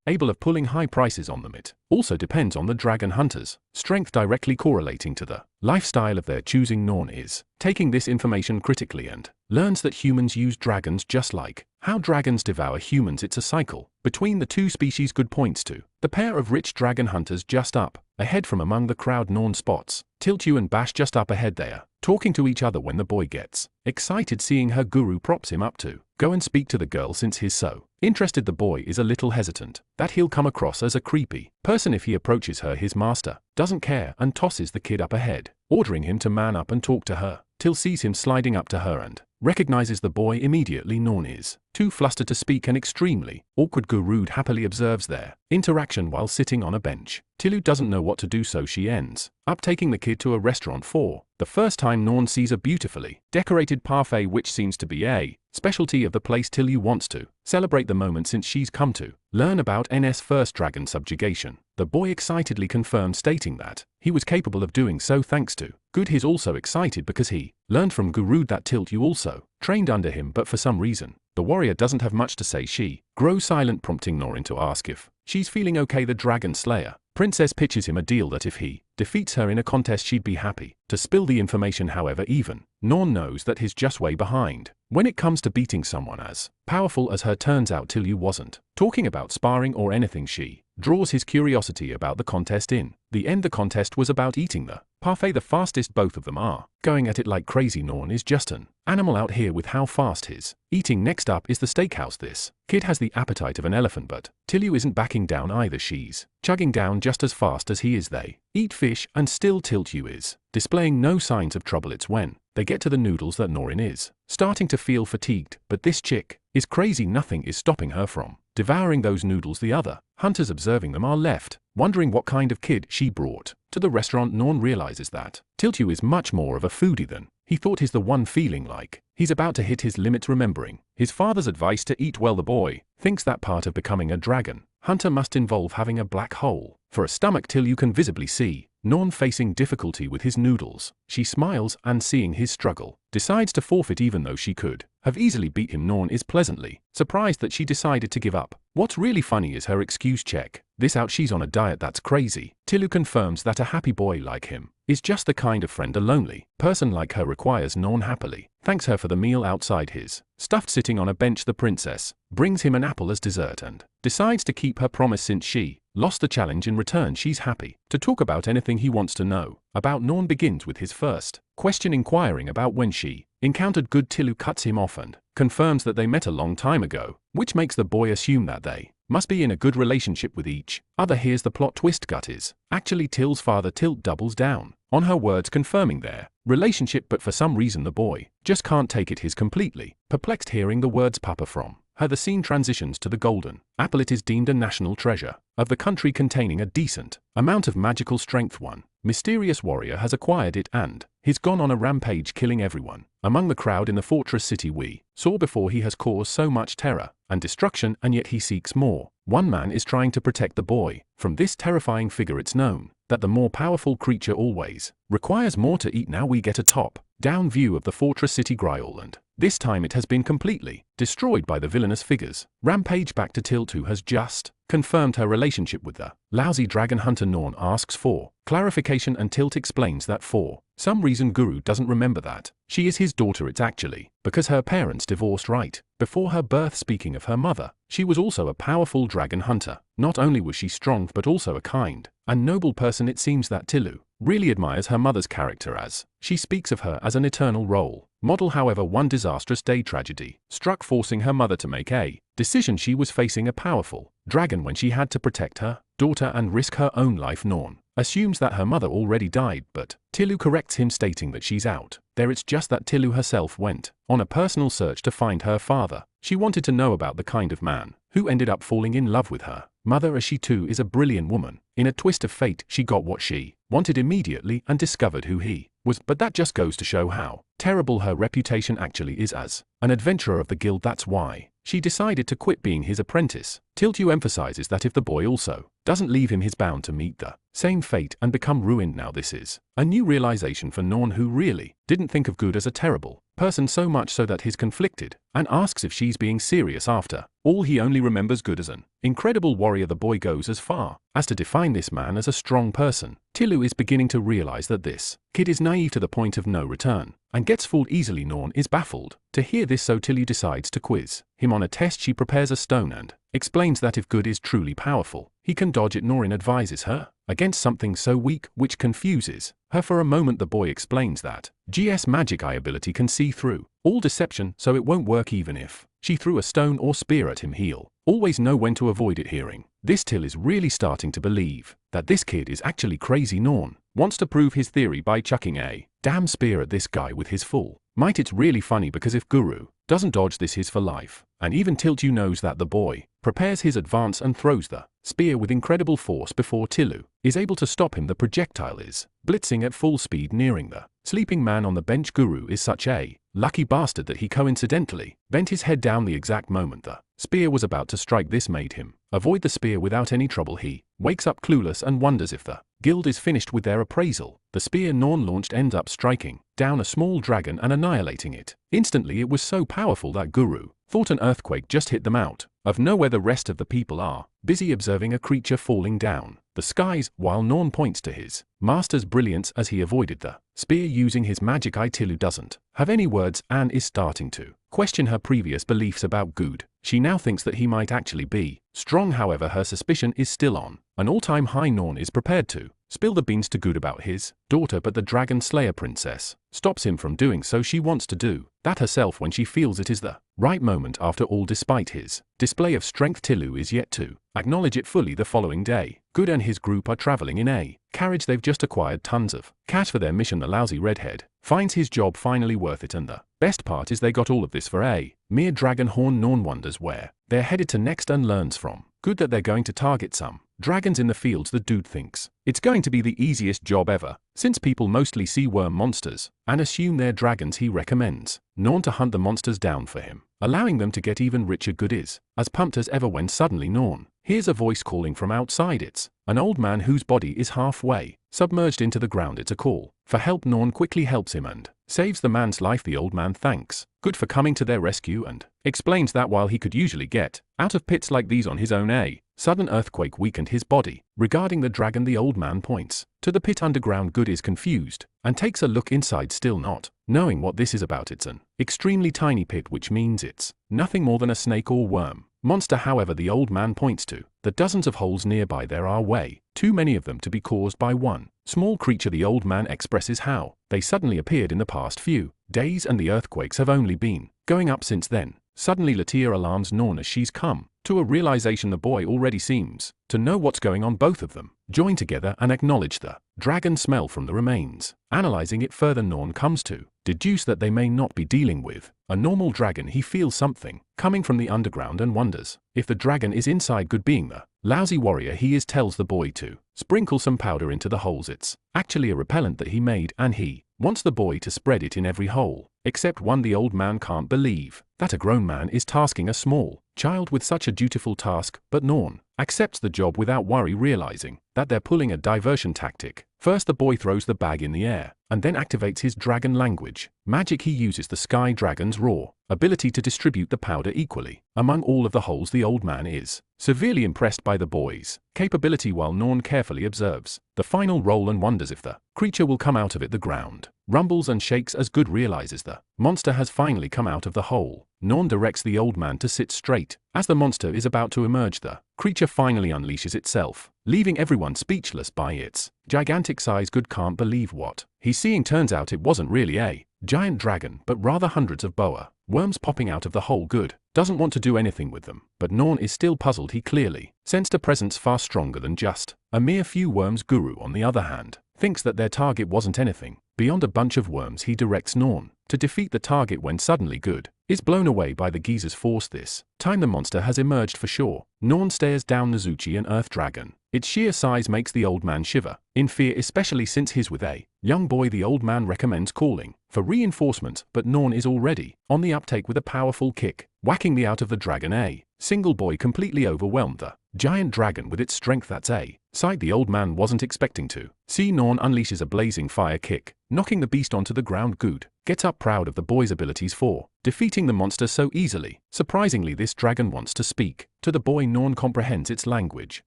able of pulling high prices on them. It also depends on the dragon hunter's strength, directly correlating to the lifestyle of their choosing. Norn is taking this information critically and learns that humans use dragons just like how dragons devour humans. It's a cycle between the two species. Good points to the pair of rich dragon hunters just up ahead from among the crowd. Norn spots Tiltu and Bash just up ahead. They are talking to each other when the boy gets excited, seeing her Guru props him up to go and speak to the girl. Since he's so interested, the boy is a little hesitant that he'll come across as a creepy person if he approaches her. His master doesn't care and tosses the kid up ahead, ordering him to man up and talk to her. Till sees him sliding up to her and recognizes the boy immediately. Norn is too flustered to speak and extremely awkward. Gurud happily observes their interaction while sitting on a bench. Tilu doesn't know what to do, so she ends up taking the kid to a restaurant for the first time. Norn sees a beautifully decorated parfait, which seems to be a specialty of the place. Tilu wants to celebrate the moment since she's come to learn about NS first dragon subjugation. The boy excitedly confirms, stating that he was capable of doing so thanks to Good. He's also excited because he learned from Gurud that Tiltu also trained under him, but for some reason the warrior doesn't have much to say. She grows silent, prompting Norin to ask if she's feeling okay. The dragon slayer princess pitches him a deal that if he defeats her in a contest, she'd be happy to spill the information. However, even Norn knows that he's just way behind. When it comes to beating someone as powerful as her, turns out Tilly wasn't talking about sparring or anything. She draws his curiosity about the contest. In the end, the contest was about eating the parfait the fastest. Both of them are going at it like crazy. Norn is just an animal out here with how fast he's eating. Next up is the steakhouse. This kid has the appetite of an elephant, but Tilly isn't backing down either. She's chugging down just as fast as he is. They eat fish, and still Tiltu is displaying no signs of trouble. It's when they get to the noodles that Norin is starting to feel fatigued, but this chick is crazy. Nothing is stopping her from devouring those noodles. The other hunters observing them are left wondering what kind of kid she brought to the restaurant. Norn realizes that Tiltu is much more of a foodie than he thought. He's the one feeling like he's about to hit his limits, remembering his father's advice to eat well. The boy thinks that part of becoming a dragon hunter must involve having a black hole for a stomach. Tilly can visibly see Norn facing difficulty with his noodles. She smiles and, seeing his struggle, decides to forfeit even though she could have easily beat him. Norn is pleasantly surprised that she decided to give up. What's really funny is her excuse. Check this out, she's on a diet. That's crazy. Tilly confirms that a happy boy like him is just the kind of friend a lonely person like her requires. Norn happily thanks her for the meal outside his stuffed. Sitting on a bench, the princess brings him an apple as dessert and decides to keep her promise. Since she lost the challenge in return, she's happy to talk about anything he wants to know about. Norn begins with his first question, inquiring about when she encountered Good. Tilly cuts him off and confirms that they met a long time ago, which makes the boy assume that they must be in a good relationship with each other. Here's the plot twist: Gut is actually Till's father. Till doubles down on her words, confirming their relationship, but for some reason the boy just can't take it. He's completely perplexed hearing the words Papa from her. The scene transitions to the golden apple. It is deemed a national treasure of the country, containing a decent amount of magical strength. One mysterious warrior has acquired it and he's gone on a rampage, killing everyone among the crowd in the fortress city we saw before. He has caused so much terror and destruction, and yet he seeks more. One man is trying to protect the boy from this terrifying figure. It's known that the more powerful creature always requires more to eat. Now we get a top-down view of the fortress city Grial, and this time it has been completely destroyed by the villainous figures. Rampage back to Tiltu has just confirmed her relationship with the lousy dragon hunter. Norn asks for clarification, and Tilt explains that for some reason Guru doesn't remember that she is his daughter. It's actually because her parents divorced right before her birth. Speaking of her mother, she was also a powerful dragon hunter. Not only was she strong but also a kind and noble person. It seems that Tillu really admires her mother's character, as she speaks of her as an eternal role model. However, one disastrous day tragedy struck, forcing her mother to make a decision. She was facing a powerful dragon when she had to protect her daughter and risk her own life. Norn assumes that her mother already died, but Tillu corrects him, stating that she's out there. It's just that Tillu herself went on a personal search to find her father. She wanted to know about the kind of man who ended up falling in love with her mother, as she too is a brilliant woman. In a twist of fate, she got what she wanted immediately and discovered who he was, but that just goes to show how terrible her reputation actually is as an adventurer of the guild. That's why she decided to quit being his apprentice. Tiltu emphasizes that if the boy also doesn't leave him, he's bound to meet the same fate and become ruined. Now this is a new realization for Norn, who really didn't think of Good as a terrible person, so much so that he's conflicted and asks if she's being serious. After all, he only remembers Good as an incredible warrior. The boy goes as far as to define this man as a strong person. Tillu is beginning to realize that this kid is naive to the point of no return and gets fooled easily. Norn is baffled to hear this, so Tilly decides to quiz him on a test. She prepares a stone and explains that if Good is truly powerful, he can dodge it. Norin advises her against something so weak, which confuses her for a moment. The boy explains that GS magic eye ability can see through all deception, so it won't work even if she threw a stone or spear at him. He'll always know when to avoid it. Hearing this, Till is really starting to believe that this kid is actually crazy. Norn wants to prove his theory by chucking a damn spear at this guy with his full might. It's really funny because if Guru doesn't dodge this, he's for life. And even Tiltu knows that. The boy prepares his advance and throws the spear with incredible force before Tillu is able to stop him. The projectile is blitzing at full speed, nearing the sleeping man on the bench. Guru is such a lucky bastard that he coincidentally bent his head down the exact moment the spear was about to strike. This made him avoid the spear without any trouble. He wakes up clueless and wonders if the guild is finished with their appraisal. The spear Norn launched ends up striking down a small dragon and annihilating it instantly. It was so powerful that Guru thought an earthquake just hit them out of nowhere. The rest of the people are busy observing a creature falling down the skies, while Norn points to his master's brilliance as he avoided the spear using his magic eye. Tilu doesn't have any words and is starting to question her previous beliefs about good. She now thinks that he might actually be strong, however her suspicion is still on an all-time high. Norn is prepared to spill the beans to Good about his daughter, but the Dragon Slayer princess stops him from doing so. She wants to do that herself when she feels it is the right moment. After all, despite his display of strength, Tilu is yet to acknowledge it fully. The following day, Good and his group are traveling in a carriage. They've just acquired tons of cash for their mission. The lousy redhead finds his job finally worth it, and the best part is they got all of this for a mere dragon horn. Norn wonders where they're headed to next and learns from Good that they're going to target some dragons in the fields. The dude thinks it's going to be the easiest job ever, since people mostly see worm monsters and assume they're dragons. He recommends Norn to hunt the monsters down for him, allowing them to get even richer. Good is as pumped as ever when suddenly Norn hears a voice calling from outside. It's an old man whose body is halfway submerged into the ground. It's a call for help. Norn quickly helps him and saves the man's life. The old man thanks Good for coming to their rescue and explains that while he could usually get out of pits like these on his own, a sudden earthquake weakened his body. Regarding the dragon, the old man points to the pit underground. Good is confused and takes a look inside, still not knowing what this is about. It's an extremely tiny pit, which means it's nothing more than a snake or worm monster. However, the old man points to the dozens of holes nearby. There are way too many of them to be caused by one small creature. The old man expresses how they suddenly appeared in the past few days, and the earthquakes have only been going up since then. Suddenly Latia alarms Norn as she's come to a realization the boy already seems to know what's going on. Both of them join together and acknowledge the dragon smell from the remains. Analyzing it further, Norn comes to deduce that they may not be dealing with a normal dragon. He feels something coming from the underground and wonders if the dragon is inside. Good, being the lousy warrior he is, tells the boy to sprinkle some powder into the holes. It's actually a repellent that he made, and he wants the boy to spread it in every hole except one. The old man can't believe that a grown man is tasking a small child with such a dutiful task, but Norn accepts the job without worry, realizing that they're pulling a diversion tactic. First, the boy throws the bag in the air and then activates his dragon language magic. He uses the sky dragon's raw ability to distribute the powder equally among all of the holes. The old man is severely impressed by the boy's capability, while Norn carefully observes the final roll and wonders if the creature will come out of it. The ground rumbles and shakes as Good realizes the monster has finally come out of the hole. Norn directs the old man to sit straight. As the monster is about to emerge, the creature finally unleashes itself, leaving everyone speechless by its gigantic size. Good can't believe what he's seeing. Turns out it wasn't really a giant dragon, but rather hundreds of boa worms popping out of the hole. Good doesn't want to do anything with them, but Norn is still puzzled. He clearly sensed a presence far stronger than just a mere few worms. Guru, on the other hand, thinks that their target wasn't anything beyond a bunch of worms. He directs Norn to defeat the target when suddenly Good is blown away by the geezer's force. This time the monster has emerged for sure. Norn stares down Nazuchi, an earth dragon. Its sheer size makes the old man shiver in fear, especially since he's with a young boy. The old man recommends calling for reinforcements, but Norn is already on the uptake with a powerful kick, whacking the out of the dragon. A single boy completely overwhelmed the giant dragon with its strength. That's a sight the old man wasn't expecting to see. Norn unleashes a blazing fire kick, knocking the beast onto the ground. Good gets up, proud of the boy's abilities for defeating the monster so easily. Surprisingly, this dragon wants to speak to the boy. Norn comprehends its language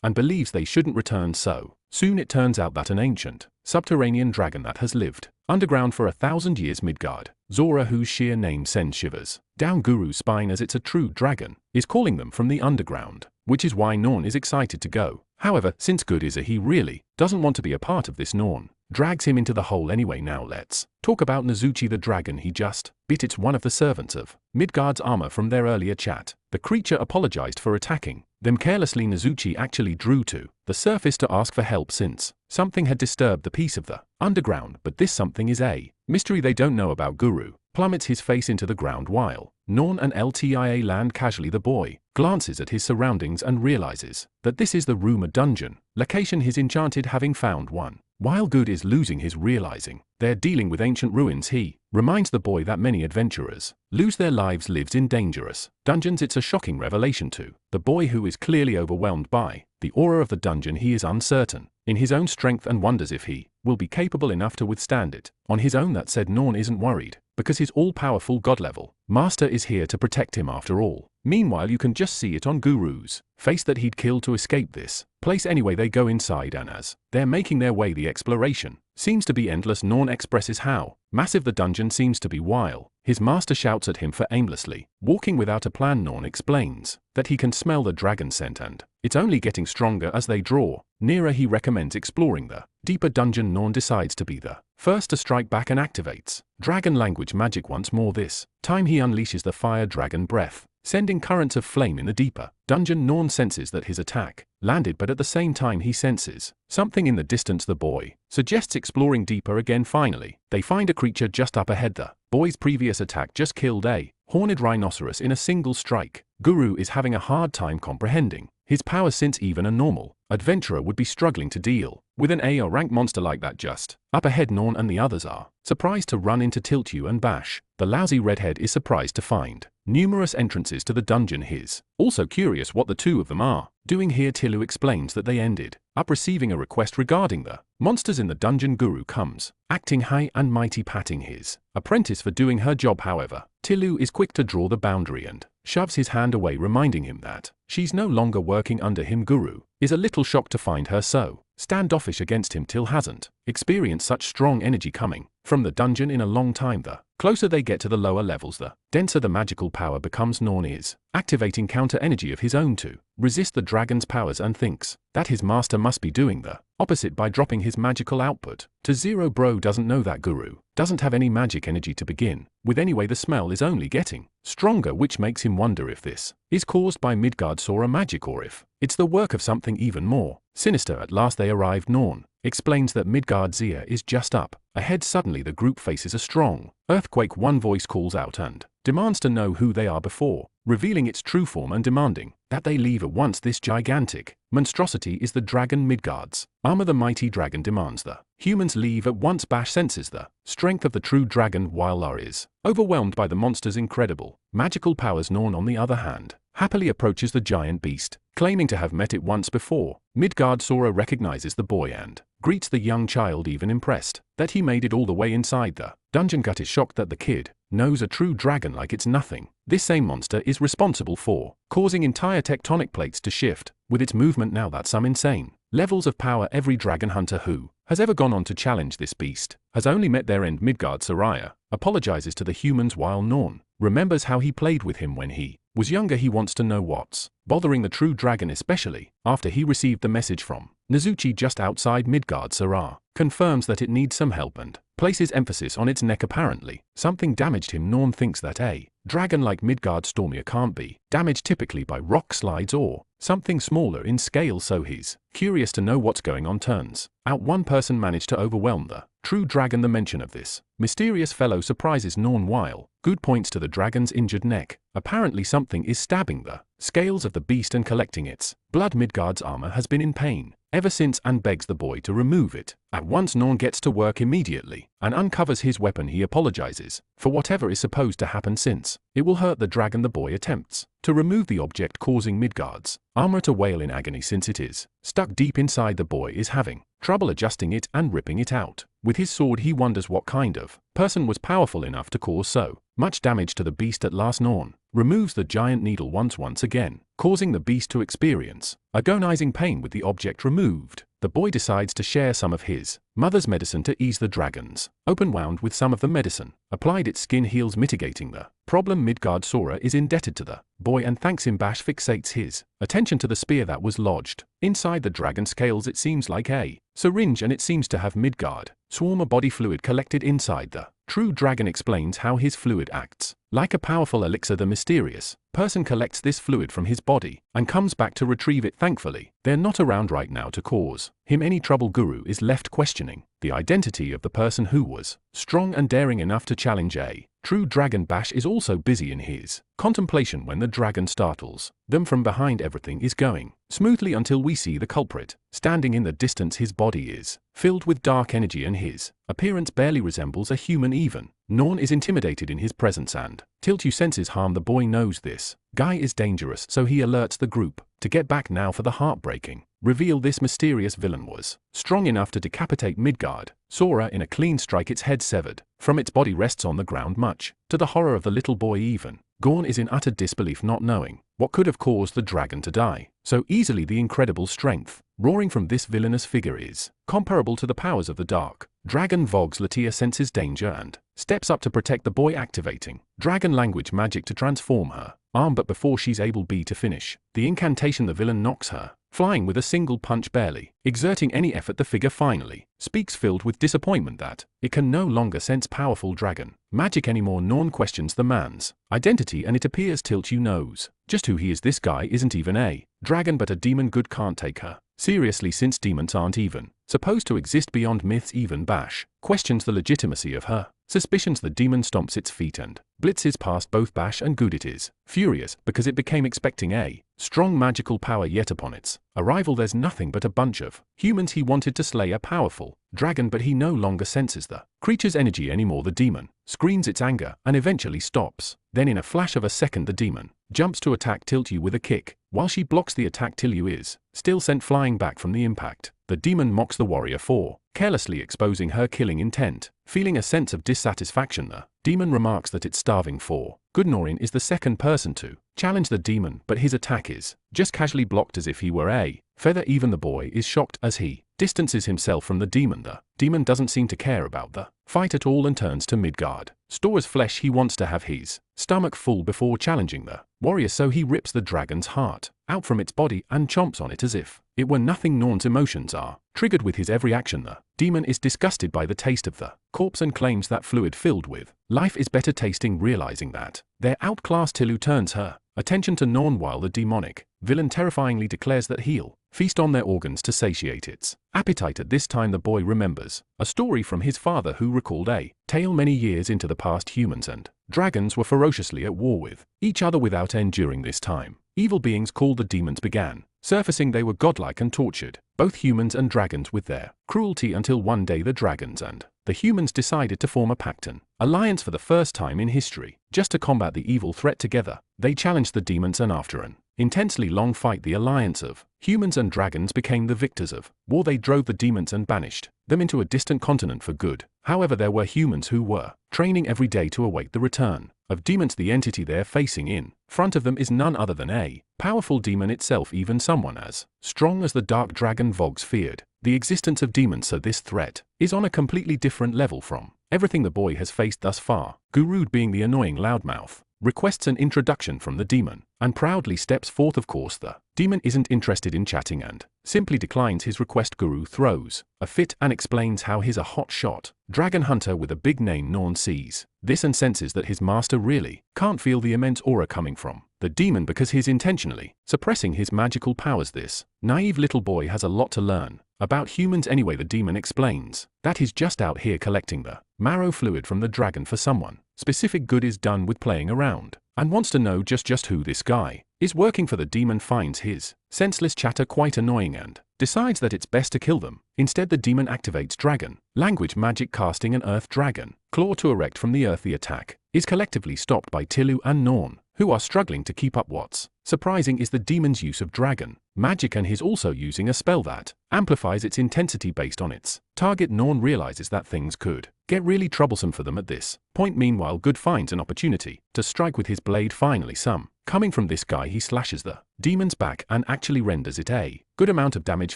and believes they shouldn't return so soon. It turns out that an ancient subterranean dragon that has lived underground for 1,000 years, Midgard Zora, whose sheer name sends shivers down Guru's spine as it's a true dragon, is calling them from the underground, which is why Norn is excited to go. However, since Good is he really doesn't want to be a part of this, Norn drags him into the hole anyway. Now let's talk about Nazuchi, the dragon he just beat. It's one of the servants of Midgard's armor from their earlier chat. The creature apologized for attacking them carelessly. Nazuchi actually drew to the surface to ask for help since something had disturbed the peace of the underground, but this something is a mystery they don't know about. Guru plummets his face into the ground while Norn and Ltia land casually. The boy glances at his surroundings and realizes that this is the rumored dungeon location he's enchanted, having found one. While Good is losing his realizing they're dealing with ancient ruins, he reminds the boy that many adventurers lose their lives lived in dangerous dungeons. It's a shocking revelation to the boy, who is clearly overwhelmed by the aura of the dungeon. He is uncertain in his own strength and wonders if he will be capable enough to withstand it. On his own, that said, Norn isn't worried, because his all-powerful god-level master is here to protect him after all. Meanwhile, you can just see it on Guru's face that he'd kill to escape this place anyway. They go inside, and as they're making their way, the exploration seems to be endless. Norn expresses how massive the dungeon seems to be while his master shouts at him for aimlessly walking without a plan. Norn explains that he can smell the dragon scent and it's only getting stronger as they draw nearer. He recommends exploring the deeper dungeon. Norn decides to be the first to strike back and activates dragon language magic once more. This time he unleashes the fire dragon breath, sending currents of flame in the deeper dungeon. Norn senses that his attack landed, but at the same time he senses something in the distance. The boy suggests exploring deeper again. Finally, they find a creature just up ahead. The boy's previous attack just killed a horned rhinoceros in a single strike. Guru is having a hard time comprehending his power, since even a normal adventurer would be struggling to deal with an A or rank monster like that just up ahead. Norn and the others are surprised to run into Tiltu and Bash. The lousy redhead is surprised to find numerous entrances to the dungeon. He's also curious what the two of them are doing here. Tilu explains that they ended up receiving a request regarding the monsters in the dungeon. Guru comes, acting high and mighty, patting his apprentice for doing her job. However, Tilu is quick to draw the boundary and shoves his hand away, reminding him that she's no longer working under him. Guru is a little shocked to find her so standoffish against him. Til hasn't experienced such strong energy coming from the dungeon in a long time. The closer they get to the lower levels, the denser the magical power becomes. Norn is activating counter energy of his own to resist the dragon's powers and thinks that his master must be doing the opposite by dropping his magical output to zero. Bro doesn't know that Guru doesn't have any magic energy to begin with anyway. The smell is only getting stronger, which makes him wonder if this is caused by Midgard Sora magic or if it's the work of something even more sinister. At last they arrived. Norn explains that Midgard's ear is just up ahead. Suddenly the group faces a strong earthquake. One voice calls out and demands to know who they are before revealing its true form and demanding that they leave at once. This gigantic monstrosity is the dragon Midgard's armor. The mighty dragon demands the humans leave at once. Bash senses the strength of the true dragon, while Lar is overwhelmed by the monster's incredible magical powers. Norn, on the other hand, happily approaches the giant beast, claiming to have met it once before. Midgard Sora recognizes the boy and greets the young child, even impressed that he made it all the way inside the dungeon. Gut is shocked that the kid knows a true dragon like it's nothing. This same monster is responsible for causing entire tectonic plates to shift with its movement. Now that's some insane levels of power. Every dragon hunter who has ever gone on to challenge this beast has only met their end. Midgard Soraya apologizes to the humans while Norn remembers how he played with him when he was younger. He wants to know what's bothering the true dragon, especially after he received the message from Nezuchi just outside. Midgard Sora confirms that it needs some help and places emphasis on its neck. Apparently, something damaged him. Norn thinks that a dragon like Midgard Stormir can't be damaged typically by rock slides or something smaller in scale, so he's curious to know what's going on. Turns out one person managed to overwhelm the true dragon. The mention of this mysterious fellow surprises Norn while Good points to the dragon's injured neck. Apparently something is stabbing the scales of the beast and collecting its blood. Midgard's armor has been in pain ever since and begs the boy to remove it. At once Norn gets to work immediately and uncovers his weapon. He apologizes for whatever is supposed to happen since it will hurt the dragon. The boy attempts to remove the object, causing Midgard's armor to wail in agony since it is stuck deep inside. The boy is having trouble adjusting it and ripping it out with his sword. He wonders what kind of person was powerful enough to cause so much damage to the beast. At last Norn removes the giant needle once again, causing the beast to experience agonizing pain with the object removed. The boy decides to share some of his mother's medicine to ease the dragon's open wound. With some of the medicine applied, its skin heals, mitigating the problem. Midgard Sora is indebted to the boy and thanks him. Bash fixates his attention to the spear that was lodged inside the dragon's scales. It seems like a syringe, and it seems to have Midgard Swarmer body fluid collected inside. The true dragon explains how his fluid acts like a powerful elixir. The mysterious person collects this fluid from his body and comes back to retrieve it. Thankfully, they're not around right now to cause him any trouble. Guru is left questioning the identity of the person who was strong and daring enough to challenge a true dragon. Bash is also busy in his contemplation when the dragon startles them from behind. Everything is going smoothly until we see the culprit standing in the distance. His body is filled with dark energy and his appearance barely resembles a human. Even Norn is intimidated in his presence and, Tilt you senses harm. The boy knows this. Guy is dangerous, so he alerts the group to get back now for the heartbreaking reveal. This mysterious villain was strong enough to decapitate Midgard. Sora in a clean strike, its head severed from its body rests on the ground, much to the horror of the little boy. Even Gorn is in utter disbelief, not knowing what could have caused the dragon to die so easily. The incredible strength roaring from this villainous figure is comparable to the powers of the dark dragon. Vox Latia senses danger and steps up to protect the boy, activating dragon language magic to transform her arm, but before she's able to finish the incantation, the villain knocks her flying with a single punch. Barely exerting any effort, the figure finally speaks, filled with disappointment that it can no longer sense powerful dragon magic anymore. Norn questions the man's identity, and it appears Tilt you knows just who he is. This guy isn't even a dragon but a demon. Good can't take her seriously since demons aren't even supposed to exist beyond myths. Even Bash questions the legitimacy of her suspicions. The demon stomps its feet and blitzes past both Bash and Good. It is furious because it became expecting a strong magical power, yet upon its arrival there's nothing but a bunch of humans. He wanted to slay a powerful dragon, but he no longer senses the creature's energy anymore. The demon screams its anger and eventually stops. Then in a flash of a second the demon jumps to attack Tiltu with a kick. While she blocks the attack, Tiltu is still sent flying back from the impact. The demon mocks the warrior for carelessly exposing her killing intent. Feeling a sense of dissatisfaction, the demon remarks that it's starving for good. Norin is the second person to challenge the demon, but his attack is just casually blocked as if he were a feather. Even the boy is shocked as he distances himself from the demon. The demon doesn't seem to care about the fight at all and turns to Midgard. Store's flesh. He wants to have his stomach full before challenging the warrior, so he rips the dragon's heart out from its body and chomps on it as if it were nothing. Norn's emotions are triggered with his every action. The demon is disgusted by the taste of the corpse and claims that fluid filled with life is better tasting. Realizing that they're outclassed, Tilu turns her attention to Norn while the demonic villain terrifyingly declares that he'll feast on their organs to satiate its appetite. At this time the boy remembers a story from his father, who recalled a tale many years into the past. Humans and dragons were ferociously at war with each other without end. During this time, evil beings called the demons began surfacing. They were godlike and tortured both humans and dragons with their cruelty, until one day the dragons and the humans decided to form a pact, an alliance for the first time in history, just to combat the evil threat together. They challenged the demons, and after an intensely long fight, the alliance of humans and dragons became the victors of war. They drove the demons and banished them into a distant continent for good. However, there were humans who were training every day to await the return of demons. The entity they're facing in front of them is none other than a powerful demon itself, even someone as strong as the dark dragon. Vox feared the existence of demons, so this threat is on a completely different level from everything the boy has faced thus far. Gurud, being the annoying loudmouth, requests an introduction from the demon and proudly steps forth. Of course, the demon isn't interested in chatting and simply declines his request. Guru throws a fit and explains how he's a hot shot dragon hunter with a big name. Norn sees this and senses that his master really can't feel the immense aura coming from the demon because he's intentionally suppressing his magical powers. This naive little boy has a lot to learn about humans anyway. The demon explains that he's just out here collecting the marrow fluid from the dragon for someone specific. Good is done with playing around and wants to know just who this guy is working for. The demon finds his senseless chatter quite annoying and decides that it's best to kill them. Instead, the demon activates dragon language magic, casting an earth dragon claw to erect from the earth. The attack is collectively stopped by Tilu and Norn, who are struggling to keep up. What's surprising is the demon's use of dragon magic, and he's also using a spell that amplifies its intensity based on its target. Norn realizes that things could get really troublesome for them at this point. Meanwhile, Good finds an opportunity to strike with his blade. Finally, some coming from this guy, he slashes the demon's back and actually renders it a good amount of damage,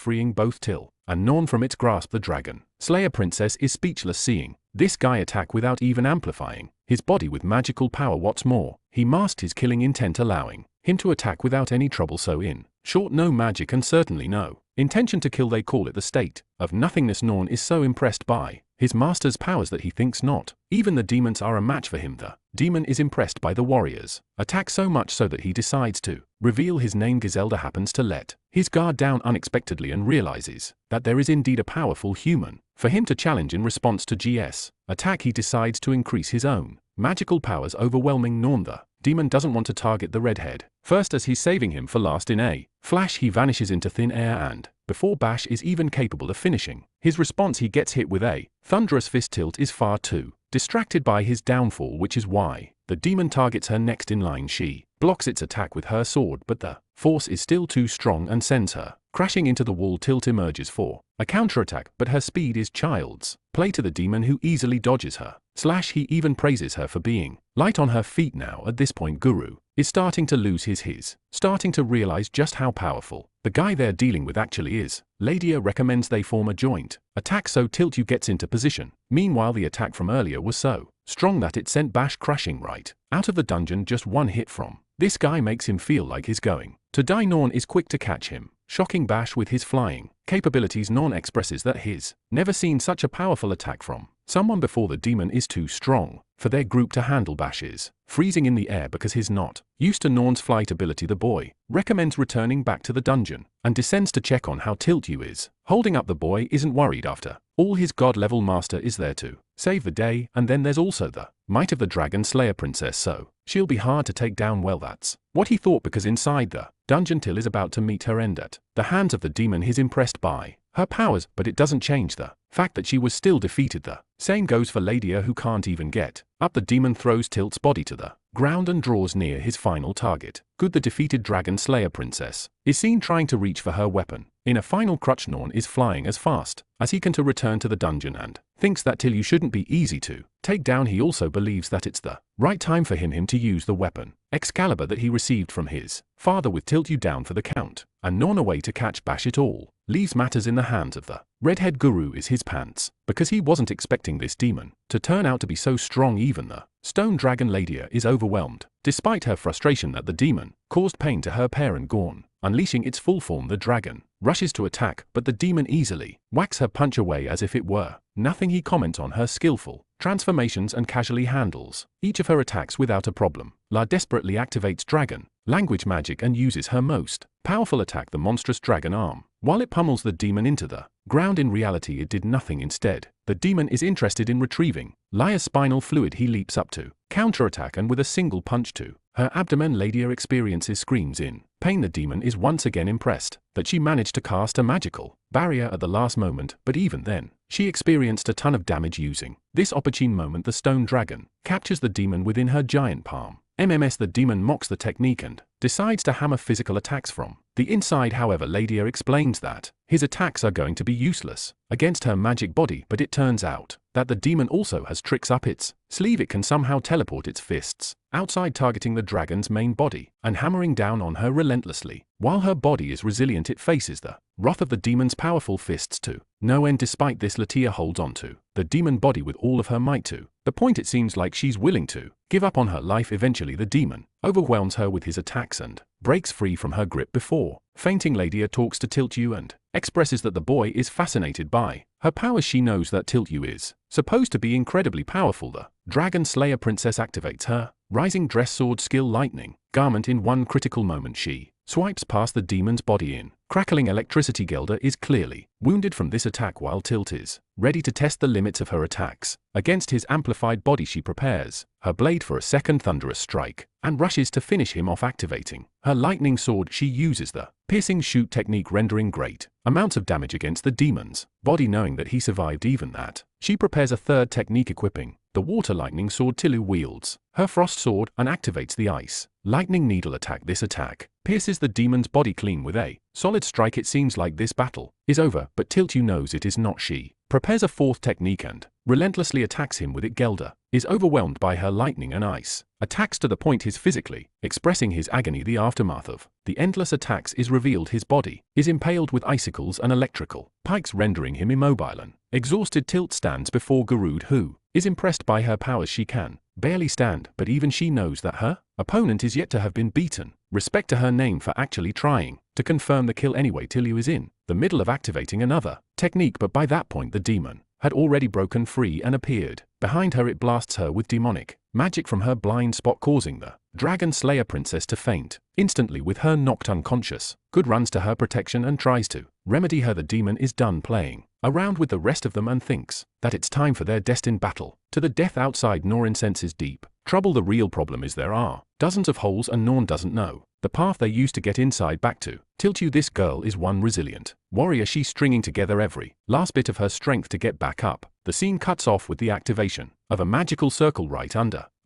freeing both Til and Norn from its grasp. The dragon Slayer princess is speechless, seeing this guy attack without even amplifying his body with magical power. What's more, he masked his killing intent, allowing him to attack without any trouble. So in short, no magic and certainly no intention to kill. They call it the state of nothingness. Norn is so impressed by his master's powers that he thinks not even the demons are a match for him. The demon is impressed by the warrior's attack so much so that he decides to reveal his name. Giselda happens to let his guard down unexpectedly and realizes that there is indeed a powerful human for him to challenge. In response to GS attack, he decides to increase his own magical powers, overwhelming Norn. The demon doesn't want to target the redhead first, as he's saving him for last. In a flash, he vanishes into thin air, and before Bash is even capable of finishing his response, he gets hit with a thunderous fist. Tilt is far too distracted by his downfall, which is why the demon targets her next in line. She blocks its attack with her sword, but the force is still too strong and sends her crashing into the wall. Tilt emerges for a counterattack, but her speed is child's play to the demon, who easily dodges her slash. He even praises her for being light on her feet. Now at this point, Guru is starting to lose his starting to realize just how powerful the guy they're dealing with actually is. Ladia recommends they form a joint attack so Tilt gets into position. Meanwhile, the attack from earlier was so strong that it sent Bash crashing right out of the dungeon. Just one hit from this guy makes him feel like he's going to die. Norn is quick to catch him, shocking Bash with his flying capabilities. Norn expresses that he's never seen such a powerful attack from someone before. The demon is too strong for their group to handle. Bash is freezing in the air because he's not used to Norn's flight ability. The boy recommends returning back to the dungeon and descends to check on how Tilt is holding up. The boy isn't worried after all. His god-level master is there to save the day, and then there's also the might of the Dragon Slayer princess, so she'll be hard to take down. Well, that's what he thought, because inside the dungeon Till is about to meet her end at the hands of the demon. He's impressed by her powers, but it doesn't change the fact that she was still defeated. The same goes for Ladia, who can't even get up. The demon throws Tilt's body to the ground and draws near his final target. Good. The defeated Dragon Slayer princess is seen trying to reach for her weapon. In a final crutch, Norn is flying as fast as he can to return to the dungeon and thinks that Till shouldn't be easy to take down. He also believes that it's the right time for him to use the weapon Excalibur that he received from his father. With Tilt down for the count and Norn away to catch Bash, it all leaves matters in the hands of the redhead. Guru is his pants because he wasn't expecting this demon to turn out to be so strong. Even the stone dragon Ladia is overwhelmed despite her frustration that the demon caused pain to her parent Gorn. Unleashing its full form, the dragon rushes to attack, but the demon easily whacks her punch away as if it were nothing. He comments on her skillful transformations and casually handles each of her attacks without a problem. La desperately activates dragon language magic and uses her most powerful attack, the monstrous dragon arm, while it pummels the demon into the ground. In reality, it did nothing. Instead, the demon is interested in retrieving Lia's spinal fluid. He leaps up to counterattack, and with a single punch to her abdomen, Ladia experiences screams in pain. The demon is once again impressed that she managed to cast a magical barrier at the last moment, but even then, she experienced a ton of damage. Using this opportune moment, the stone dragon captures the demon within her giant palm. The demon mocks the technique and decides to hammer physical attacks from the inside. However, Ladia explains that his attacks are going to be useless against her magic body, but it turns out that the demon also has tricks up its sleeve. It can somehow teleport its fists outside, targeting the dragon's main body and hammering down on her relentlessly. While her body is resilient, it faces the wrath of the demon's powerful fists to no end. Despite this, Latia holds on to the demon body with all of her might to the point it seems like she's willing to give up on her life. Eventually, the demon overwhelms her with his attacks and breaks free from her grip. Before fainting, Ladia talks to Tiltu and expresses that the boy is fascinated by her powers. She knows that Tiltu is supposed to be incredibly powerful. The Dragon Slayer princess activates her rising dress sword skill lightning garment. In one critical moment, she swipes past the demon's body in crackling electricity. Gelder is clearly wounded from this attack, while Tilt is ready to test the limits of her attacks against his amplified body. She prepares her blade for a second thunderous strike and rushes to finish him off. Activating her lightning sword, she uses the piercing shoot technique, rendering great amounts of damage against the demon's body. Knowing that he survived even that, she prepares a third technique, equipping the water lightning sword. Tilu wields her frost sword and activates the ice lightning needle attack. This attack pierces the demon's body clean with a solid strike. It seems like this battle is over, but Tiltu knows it is not. She prepares a fourth technique and relentlessly attacks him with it. Gelder is overwhelmed by her lightning and ice attacks to the point he's physically expressing his agony. The aftermath of the endless attacks is revealed. His body is impaled with icicles and electrical pikes, rendering him immobile and exhausted. Tilt stands before Garud, who is impressed by her powers. She can barely stand, but even she knows that her opponent is yet to have been beaten. Respect to her name for actually trying to confirm the kill anyway. Tillu is in the middle of activating another technique, but by that point the demon had already broken free and appeared behind her. It blasts her with demonic magic from her blind spot, causing the Dragon Slayer princess to faint instantly. With her knocked unconscious, Good runs to her protection and tries to remedy her. The demon is done playing around with the rest of them and thinks that it's time for their destined battle to the death. Outside, Norin senses deep Trouble. The real problem is there are dozens of holes and Norn doesn't know the path they used to get inside back to. Tilt you, this girl is one resilient warrior. She's stringing together every last bit of her strength to get back up. The scene cuts off with the activation of a magical circle right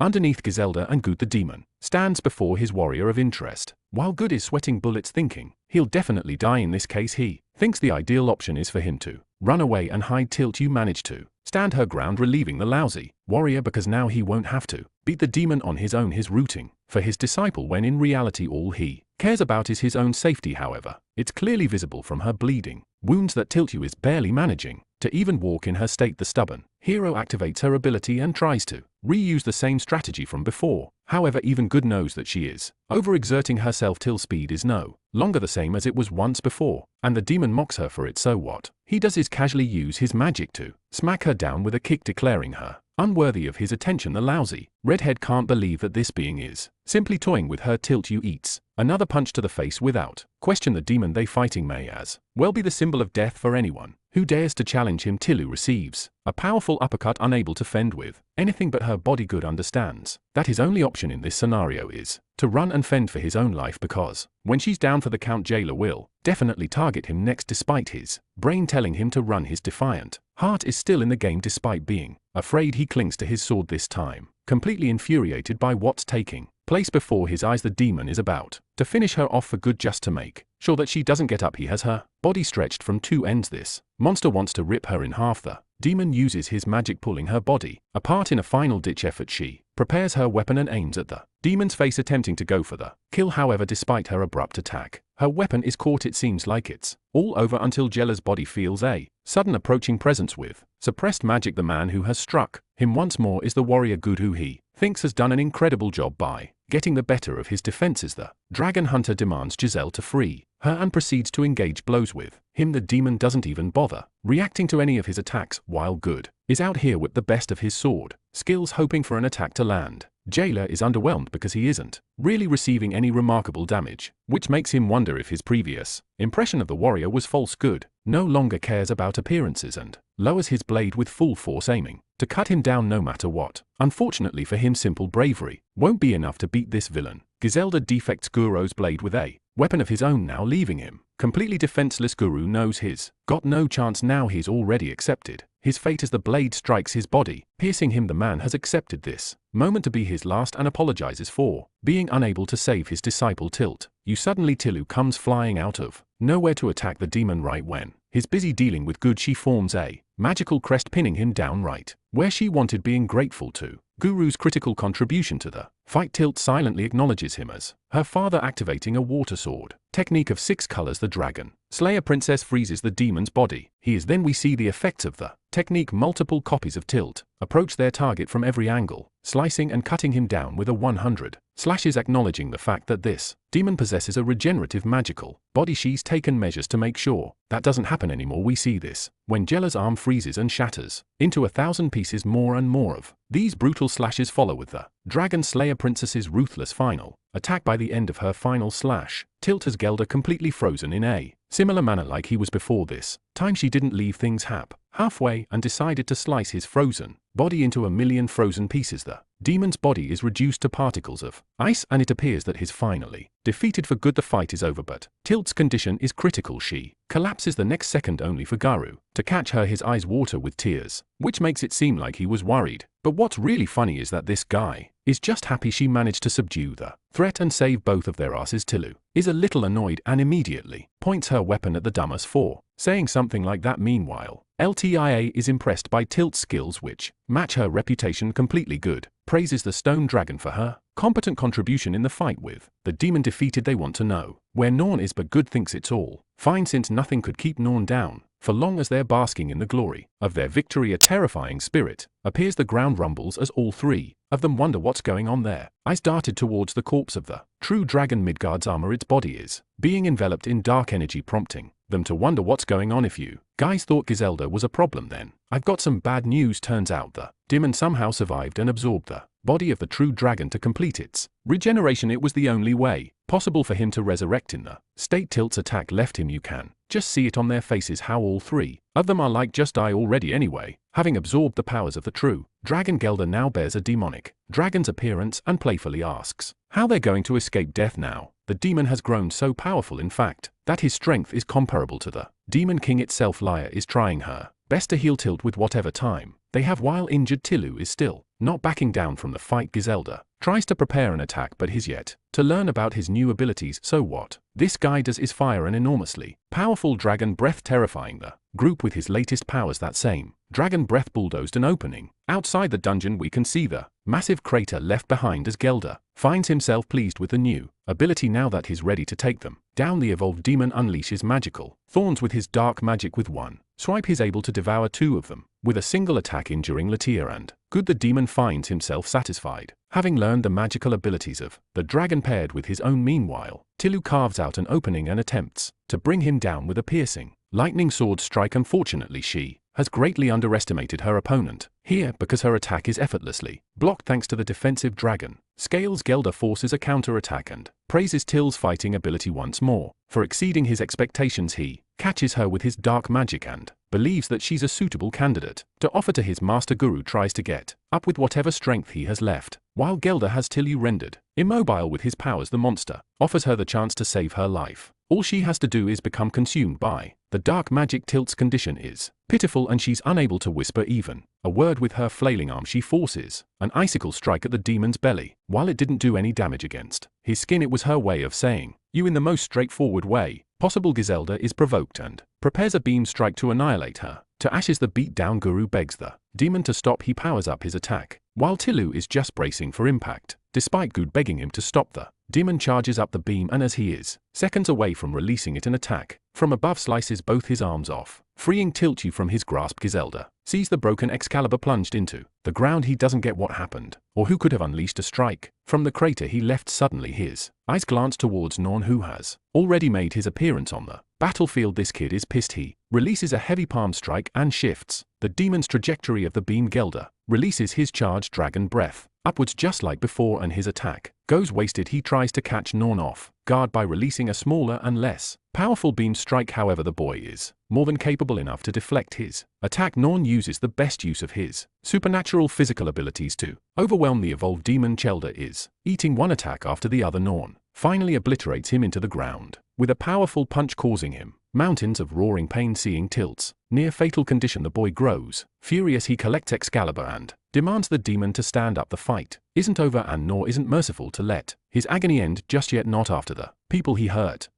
underneath Giselda, and Good the demon stands before his warrior of interest. While Good is sweating bullets thinking he'll definitely die in this case, he thinks the ideal option is for him to run away and hide. Tilt you manage to stand her ground, relieving the lousy warrior because now he won't have to beat the demon on his own. He's rooting for his disciple when in reality all he cares about is his own safety. However, it's clearly visible from her bleeding wounds that Tilt you is barely managing to even walk in her state. The stubborn hero activates her ability and tries to reuse the same strategy from before. However, even Good knows that she is overexerting herself till speed is no longer the same as it was once before, and the demon mocks her for it. So what he does is casually use his magic to smack her down with a kick, declaring her unworthy of his attention. The lousy redhead can't believe that this being is simply toying with her. Tilt you eats another punch to the face without question. The demon they fighting may as well be the symbol of death for anyone who dares to challenge him. Tilu receives a powerful uppercut, unable to fend with anything but her body. Good understands that his only option in this scenario is to run and fend for his own life, because when she's down for the count, Jailer will definitely target him next. Despite his brain telling him to run, his defiant heart is still in the game. Despite being afraid, he clings to his sword, this time completely infuriated by what's taking place before his eyes. The demon is about to finish her off for Good just to make sure that she doesn't get up. He has her body stretched from two ends. This monster wants to rip her in half. The demon uses his magic, pulling her body apart. In a final ditch effort, she prepares her weapon and aims at the demon's face, attempting to go for the kill. However, despite her abrupt attack, her weapon is caught. It seems like it's all over until Jella's body feels a sudden approaching presence with suppressed magic. The man who has struck him once more is the warrior Good, who he thinks has done an incredible job by getting the better of his defenses. The dragon hunter demands Giselle to free her and proceeds to engage blows with him. The demon doesn't even bother reacting to any of his attacks, while Good is out here with the best of his sword skills, hoping for an attack to land. Jailer is underwhelmed because he isn't really receiving any remarkable damage, which makes him wonder if his previous impression of the warrior was false. Good no longer cares about appearances and lowers his blade with full force, aiming to cut him down no matter what. Unfortunately for him, simple bravery won't be enough to beat this villain. Giselda defects Guro's blade with a weapon of his own, now leaving him completely defenseless. Guru knows he's got no chance now. He's already accepted his fate as the blade strikes his body, piercing him. The man has accepted this moment to be his last and apologizes for being unable to save his disciple. Tilt you suddenly Tilu comes flying out of nowhere to attack the demon. Right when he's busy dealing with Good, she forms a magical crest, pinning him down right where she wanted, being grateful to Guru's critical contribution to the fight. Tilt silently acknowledges him as her father, activating a water sword technique of 6 colors. The dragon Slayer princess freezes the demon's body. We see the effects of the technique. Multiple copies of Tilt approach their target from every angle, slicing and cutting him down with a 100 slashes. Acknowledging the fact that this demon possesses a regenerative magical body, she's taken measures to make sure that doesn't happen anymore. We see this when Jella's arm freezes and shatters into 1,000 pieces. More and more of these brutal slashes follow, with the Dragon Slayer princess's ruthless final attack. By the end of her final slash, Tilt has Gelda completely frozen in a similar manner like he was before. This time she didn't leave things halfway and decided to slice his frozen body into 1,000,000 frozen pieces. The demon's body is reduced to particles of ice, and it appears that he's finally defeated for Good. The fight is over, but Tilt's condition is critical. She collapses the next second, only for Garu to catch her. His eyes water with tears, which makes it seem like he was worried. But what's really funny is that this guy is just happy she managed to subdue the threat and save both of their asses. Tilu is a little annoyed and immediately points her weapon at the dumbass for saying something like that. Meanwhile, LTIA is impressed by Tilt's skills, which match her reputation completely. Good praises the stone dragon for her competent contribution in the fight with the demon defeated. They want to know where Norn is, but Good thinks it's all fine since nothing could keep Norn down for long as they're basking in the glory of their victory. A terrifying spirit appears. The ground rumbles as all 3 of them wonder what's going on there. Eyes darted towards the corpse of the true dragon. Midgard's armor, its body is being enveloped in dark energy, prompting them to wonder what's going on. If you guys thought Giselda was a problem, then I've got some bad news. Turns out the demon somehow survived and absorbed the body of the true dragon to complete its regeneration. It was the only way possible for him to resurrect in the state Tilt's attack left him. You can just see it on their faces how all three of them are like just die already anyway. Having absorbed the powers of the true dragon, Gelder now bears a demonic dragon's appearance and playfully asks how they're going to escape death now. The demon has grown so powerful, in fact, that his strength is comparable to the demon king itself. Lyra is trying her best to heal Tilt with whatever time they have while injured. Tilu is still not backing down from the fight. Giselda tries to prepare an attack but has yet to learn about his new abilities. So what this guy does is fire an enormously powerful dragon breath, terrifying the group with his latest powers. That same dragon breath bulldozed an opening outside the dungeon. We can see the massive crater left behind as Gelder finds himself pleased with the new ability now that he's ready to take them down. The evolved demon unleashes magical thorns with his dark magic. With one swipe he's able to devour two of them with a single attack, injuring Latia and Good. The demon finds himself satisfied, having learned the magical abilities of the dragon paired with his own. Meanwhile, Tilu carves out an opening and attempts to bring him down with a piercing lightning sword strike. Unfortunately, she has greatly underestimated her opponent here because her attack is effortlessly blocked thanks to the defensive dragon scales. Gelder forces a counter-attack and praises Til's fighting ability once more for exceeding his expectations. He catches her with his dark magic and believes that she's a suitable candidate to offer to his master. Guru tries to get up with whatever strength he has left, while Gelder has Tilu rendered immobile with his powers. The monster offers her the chance to save her life. All she has to do is become consumed by the dark magic. Tilt's condition is pitiful and she's unable to whisper even a word. With her flailing arm she forces an icicle strike at the demon's belly. While it didn't do any damage against his skin, it was her way of saying you in the most straightforward way possible. Giselda is provoked and prepares a beam strike to annihilate her to ashes. The beat down Guru begs the demon to stop. He powers up his attack while Tilu is just bracing for impact. Despite Good begging him to stop, the demon charges up the beam and as he is seconds away from releasing it, an attack from above slices both his arms off, freeing Tiltu from his grasp. Giselda sees the broken Excalibur plunged into the ground. He doesn't get what happened or who could have unleashed a strike from the crater he left. Suddenly his eyes glance towards Norn, who has already made his appearance on the battlefield. This kid is pissed. He releases a heavy palm strike and shifts the demon's trajectory of the beam. Gelder releases his charged dragon breath upwards just like before and his attack goes wasted. He tries to catch Norn off guard by releasing a smaller and less powerful beam strike. However, the boy is more than capable enough to deflect his attack. Norn uses the best use of his supernatural physical abilities to overwhelm the evolved demon. Gelder is eating one attack after the other. Norn finally obliterates him into the ground with a powerful punch, causing him mountains of roaring pain. Seeing Tilt's near fatal condition, the boy grows furious. He collects Excalibur and demands the demon to stand up. The fight isn't over and nor isn't merciful to let his agony end just yet, not after the people he hurt.